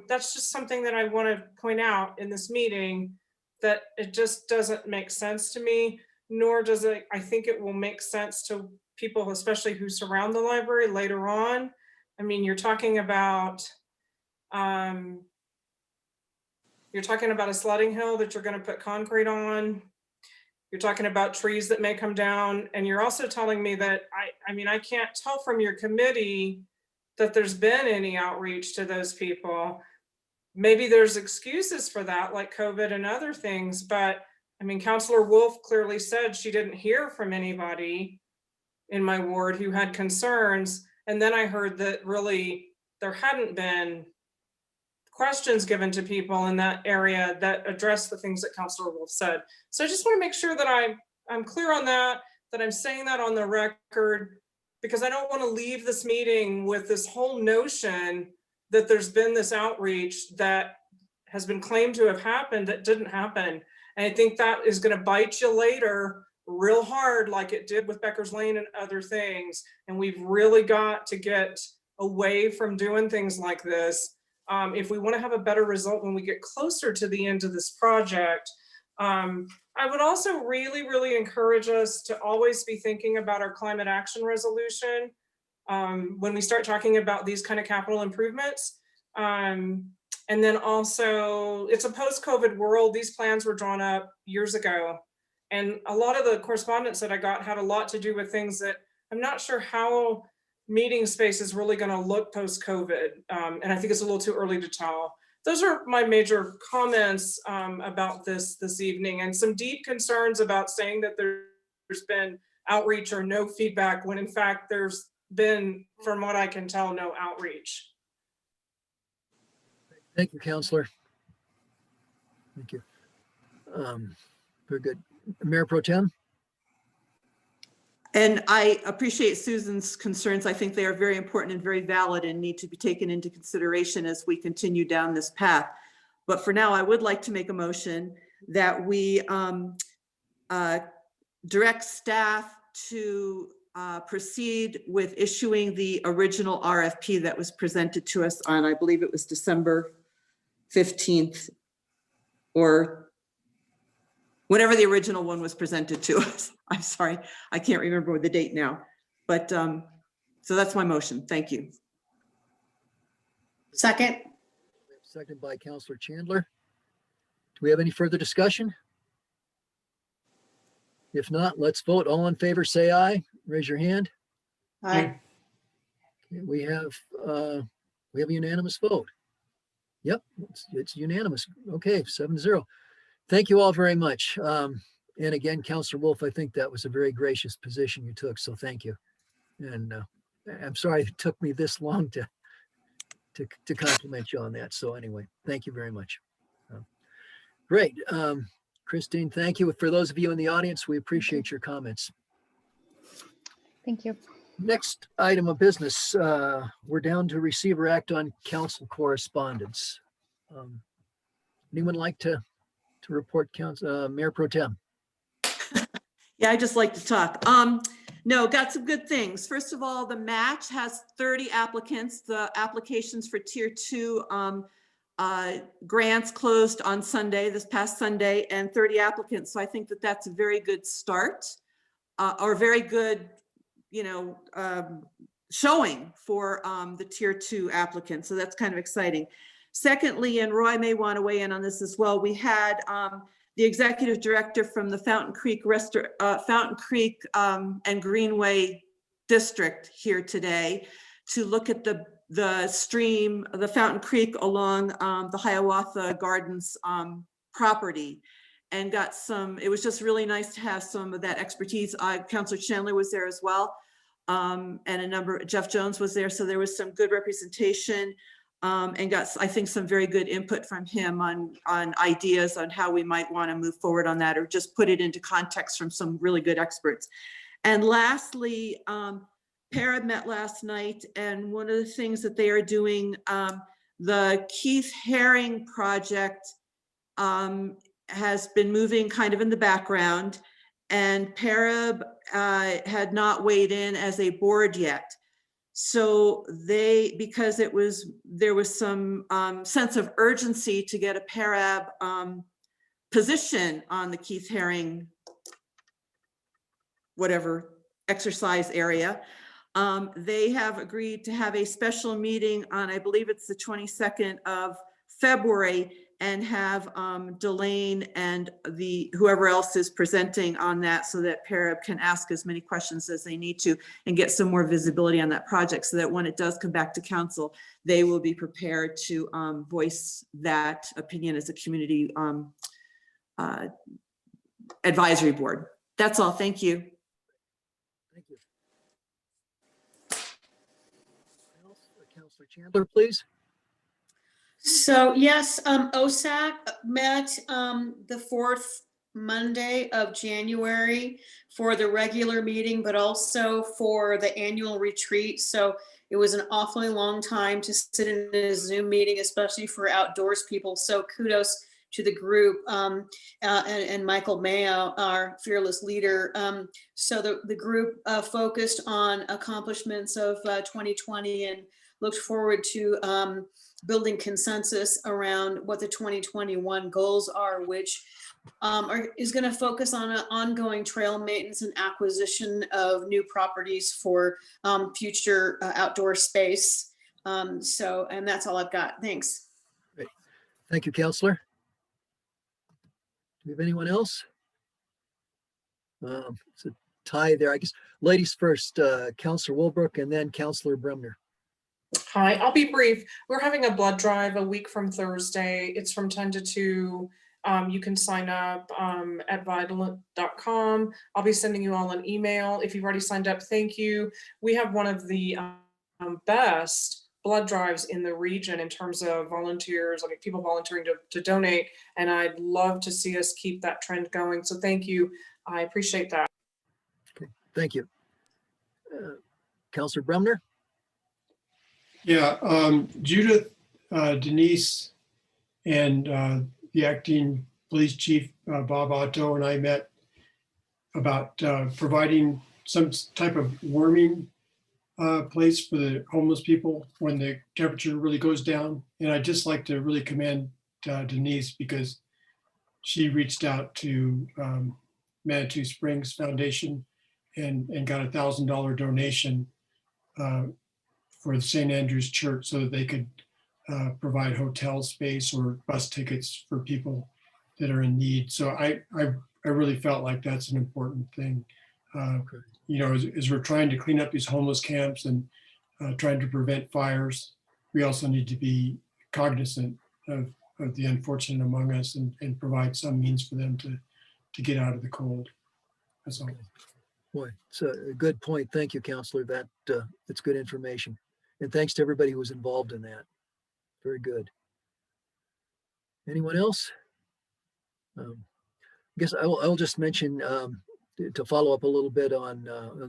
that's just something that I want to point out in this meeting, that it just doesn't make sense to me, nor does it, I think it will make sense to people, especially who surround the library later on. I mean, you're talking about a sledding hill that you're going to put concrete on. You're talking about trees that may come down. And you're also telling me that, I mean, I can't tell from your committee that there's been any outreach to those people. Maybe there's excuses for that, like COVID and other things, but I mean, Councilor Wolf clearly said she didn't hear from anybody in my ward who had concerns. And then I heard that really there hadn't been questions given to people in that area that address the things that Councilor Wolf said. So I just want to make sure that I'm clear on that I'm saying that on the record, because I don't want to leave this meeting with this whole notion that there's been this outreach that has been claimed to have happened that didn't happen. And I think that is going to bite you later real hard, like it did with Becker's Lane and other things. And we've really got to get away from doing things like this. If we want to have a better result when we get closer to the end of this project. I would also really, really encourage us to always be thinking about our climate action resolution when we start talking about these kind of capital improvements. And then also, it's a post-COVID world. These plans were drawn up years ago. And a lot of the correspondence that I got had a lot to do with things that I'm not sure how meeting space is really going to look post-COVID. And I think it's a little too early to tell. Those are my major comments about this evening, and some deep concerns about saying that there's been outreach or no feedback when in fact there's been, from what I can tell, no outreach. Thank you, Counselor. Thank you. Very good. Mayor Pro Tem? And I appreciate Susan's concerns. I think they are very important and very valid and need to be taken into consideration as we continue down this path. But for now, I would like to make a motion that we direct staff to proceed with issuing the original RFP that was presented to us on, I believe it was December 15th, or whenever the original one was presented to us. I'm sorry, I can't remember the date now, but so that's my motion. Thank you. Second. Seconded by Counselor Chandler. Do we have any further discussion? If not, let's vote. All in favor, say aye. Raise your hand. Aye. Okay, we have a unanimous vote. Yep, it's unanimous. Okay, 7-0. Thank you all very much. And again, Councilor Wolf, I think that was a very gracious position you took, so thank you. And I'm sorry it took me this long to compliment you on that. So anyway, thank you very much. Great. Christine, thank you. For those of you in the audience, we appreciate your comments. Thank you. Next item of business, we're down to receive or act on council correspondence. Anyone like to report, Mayor Pro Tem? Yeah, I just like to talk. No, got some good things. First of all, the match has 30 applicants. The applications for tier 2 grants closed on Sunday, this past Sunday, and 30 applicants. So I think that that's a very good start, or very good, showing for the tier 2 applicants. So that's kind of exciting. Secondly, and Roy may want to weigh in on this as well, we had the executive director from the Fountain Creek and Greenway district here today to look at the stream, the Fountain Creek along the Hiawatha Gardens property, and got some. It was just really nice to have some of that expertise. Councilor Chandler was there as well, and Jeff Jones was there, so there was some good representation. And got, I think, some very good input from him on ideas on how we might want to move forward on that, or just put it into context from some really good experts. And lastly, Para met last night, and one of the things that they are doing, the Keith Haring project has been moving kind of in the background, and Para had not weighed in as a board yet. So because there was some sense of urgency to get a Parab position on the Keith Haring, whatever exercise area. They have agreed to have a special meeting on, I believe it's the 22nd of February, and have Delane and whoever else is presenting on that, so that Parab can ask as many questions as they need to and get some more visibility on that project, so that when it does come back to council, they will be prepared to voice that opinion as a community advisory board. That's all. Thank you. Thank you. Councilor Chandler, please. So yes, OSAC met the fourth Monday of January for the regular meeting, but also for the annual retreat. So it was an awfully long time to sit in a Zoom meeting, especially for outdoors people. So kudos to the group and Michael Mayo, our fearless leader. So the group focused on accomplishments of 2020 and looked forward to building consensus around what the 2021 goals are, which is going to focus on an ongoing trail maintenance and acquisition of new properties for future outdoor space. And that's all I've got. Thanks. Great. Thank you, Councilor. Do we have anyone else? It's a tie there. I guess ladies first, Councilor Wilbrook and then Councilor Bremner. Hi, I'll be brief. We're having a blood drive a week from Thursday. It's from 10 to 2. You can sign up at vitalent.com. I'll be sending you all an email. If you've already signed up, thank you. We have one of the best blood drives in the region in terms of volunteers, I mean, people volunteering to donate, and I'd love to see us keep that trend going. So thank you. I appreciate that. Okay, thank you. Councilor Bremner? Yeah, Judith, Denise, and the acting police chief, Bob Otto, and I met about providing some type of warming place for the homeless people when the temperature really goes down. And I'd just like to really commend Denise, because she reached out to Manitou Springs Foundation and got a $1,000 donation for the St. Andrew's Church, so that they could provide hotel space or bus tickets for people that are in need. So I really felt like that's an important thing. You know, as we're trying to clean up these homeless camps and trying to prevent fires, we also need to be cognizant of the unfortunate among us and provide some means for them to get out of the cold. That's all. Boy, it's a good point. Thank you, Councilor. That's good information. And thanks to everybody who was involved in that. Very good. Anyone else? I guess I'll just mention to follow up a little bit on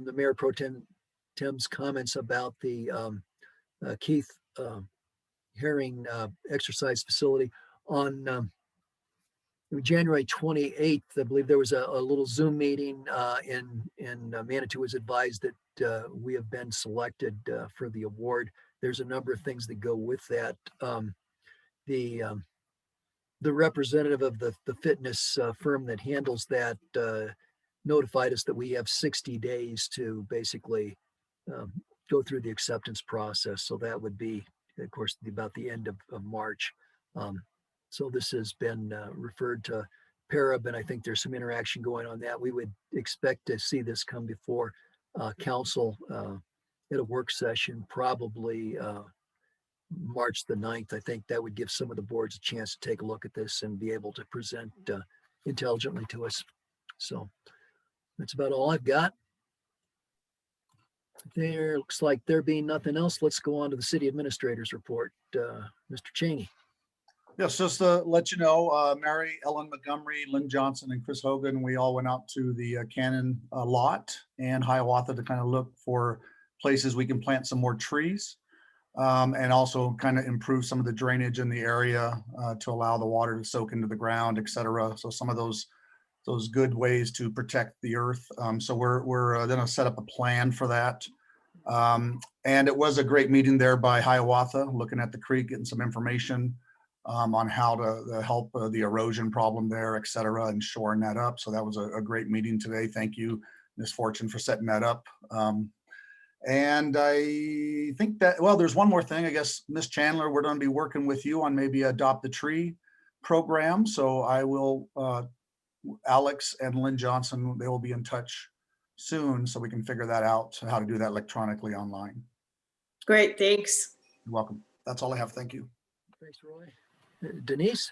the Mayor Pro Tem's comments about the Keith Haring exercise facility. On January 28th, I believe there was a little Zoom meeting, and Manitou was advised that we have been selected for the award. There's a number of things that go with that. The representative of the fitness firm that handles that notified us that we have 60 days to basically go through the acceptance process. So that would be, of course, about the end of March. So this has been referred to Parab, and I think there's some interaction going on that. We would expect to see this come before council at a work session, probably March the 9th. I think that would give some of the boards a chance to take a look at this and be able to present intelligently to us. So that's about all I've got. There looks like there being nothing else. Let's go on to the city administrator's report. Mr. Cheney. Yes, just to let you know, Mary Ellen Montgomery, Lynn Johnson, and Chris Hogan, we all went out to the Cannon lot and Hiawatha to kind of look for places we can plant some more trees, and also kind of improve some of the drainage in the area to allow the water to soak into the ground, et cetera. So some of those good ways to protect the earth. So we're going to set up a plan for that. And it was a great meeting there by Hiawatha, looking at the creek, getting some information on how to help the erosion problem there, et cetera, and shoring that up. So that was a great meeting today. Thank you, Ms. Fortune for setting that up. And I think that, well, there's one more thing. I guess, Ms. Chandler, we're going to be working with you on maybe Adopt the Tree program. So I will, Alex and Lynn Johnson, they will be in touch soon so we can figure that out, how to do that electronically online. Great, thanks. You're welcome. That's all I have. Thank you. Thanks, Roy. Denise?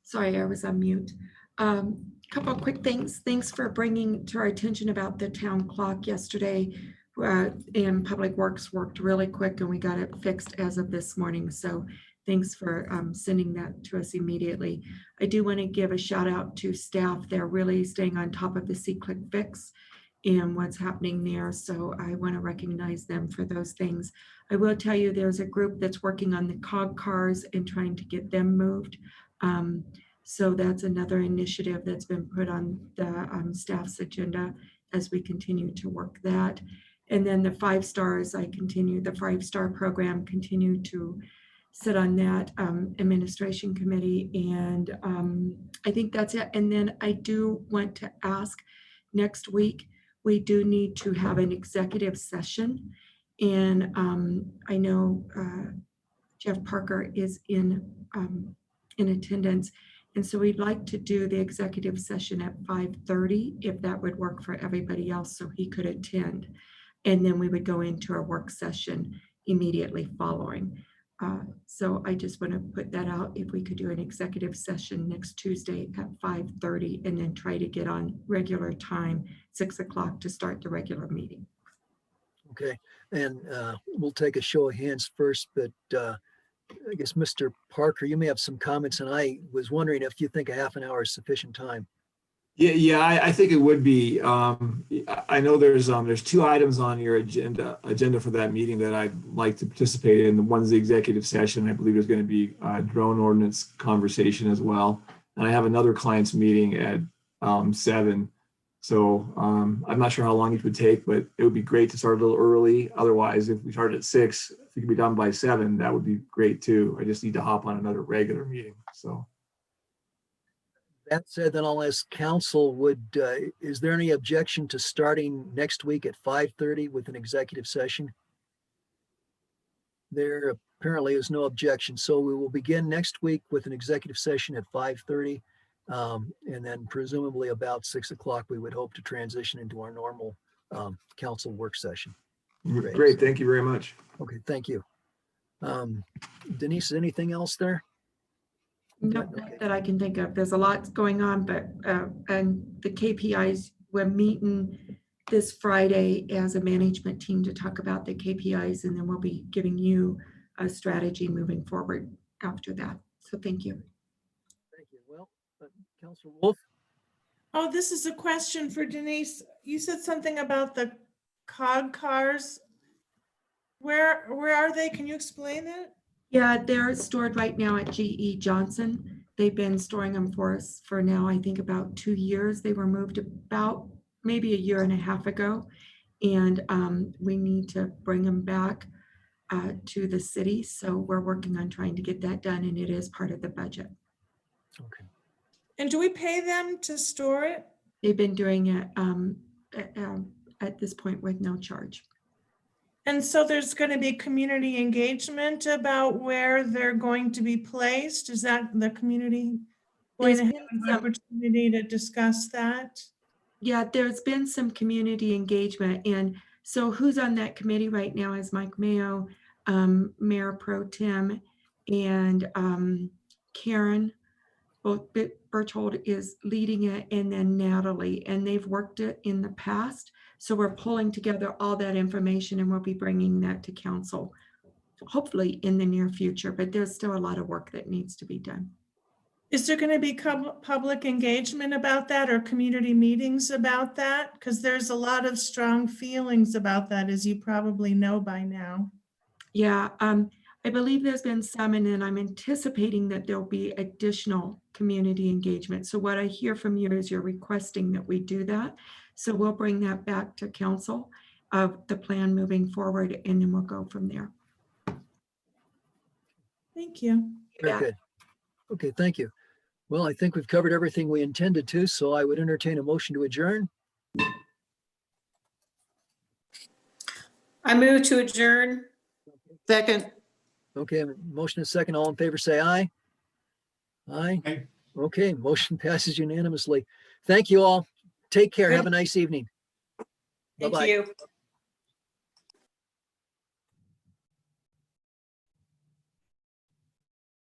Sorry, I was on mute. Couple of quick things. Thanks for bringing to our attention about the town clock yesterday. And Public Works worked really quick and we got it fixed as of this morning. So thanks for sending that to us immediately. I do want to give a shout out to staff. They're really staying on top of the C-Click fix and what's happening there. So I want to recognize them for those things. I will tell you there's a group that's working on the cog cars and trying to get them moved. So that's another initiative that's been put on the staff's agenda as we continue to work that. And then the 5 stars, the 5-star program, continue to sit on that administration committee. And I think that's it. And then I do want to ask, next week, we do need to have an executive session. And I know Jeff Parker is in attendance. And so we'd like to do the executive session at 5:30, if that would work for everybody else, so he could attend. And then we would go into our work session immediately following. So I just want to put that out, if we could do an executive session next Tuesday at 5:30, and then try to get on regular time, 6 o'clock, to start the regular meeting. Okay, and we'll take a show of hands first, but I guess, Mr. Parker, you may have some comments, and I was wondering if you think a half an hour is sufficient time. Yeah, I think it would be. I know there's 2 items on your agenda for that meeting that I'd like to participate in. One's the executive session. I believe there's going to be a drone ordinance conversation as well. And I have another client's meeting at 7. So I'm not sure how long it would take, but it would be great to start a little early. Otherwise, if we started at 6, if we could be done by 7, that would be great too. I just need to hop on another regular meeting. So. That said, then I'll ask council, is there any objection to starting next week at 5:30 with an executive session? There apparently is no objection. So we will begin next week with an executive session at 5:30. And then presumably about 6 o'clock, we would hope to transition into our normal council work session. Great. Thank you very much. Okay, thank you. Denise, is anything else there? Nope, not that I can think of. There's a lot going on, but and the KPIs, we're meeting this Friday as a management team to talk about the KPIs, and then we'll be giving you a strategy moving forward after that. So thank you. Thank you. Well, Councilor Wolf. Oh, this is a question for Denise. You said something about the cog cars. Where are they? Can you explain that? Yeah, they're stored right now at GE Johnson. They've been storing them for us for now, I think about 2 years. They were moved about maybe a year and a half ago. And we need to bring them back to the city. So we're working on trying to get that done, and it is part of the budget. Okay. And do we pay them to store it? They've been doing it at this point with no charge. And so there's going to be community engagement about where they're going to be placed. Is that the community going to have an opportunity to discuss that? Yeah, there's been some community engagement. And so who's on that committee right now is Mike Mayo, Mayor Pro Tem, and Karen. Both Berthold is leading it, and then Natalie, and they've worked it in the past. So we're pulling together all that information, and we'll be bringing that to council, hopefully in the near future, but there's still a lot of work that needs to be done. Is there going to be public engagement about that, or community meetings about that? Because there's a lot of strong feelings about that, as you probably know by now. Yeah, I believe there's been some, and then I'm anticipating that there'll be additional community engagement. So what I hear from you is you're requesting that we do that. So we'll bring that back to council of the plan moving forward, and then we'll go from there. Thank you. Very good. Okay, thank you. Well, I think we've covered everything we intended to, so I would entertain a motion to adjourn. I move to adjourn. Second. Okay, motion is second. All in favor, say aye. Aye. Aye. Okay, motion passes unanimously. Thank you all. Take care. Have a nice evening. Thank Bye-bye. you.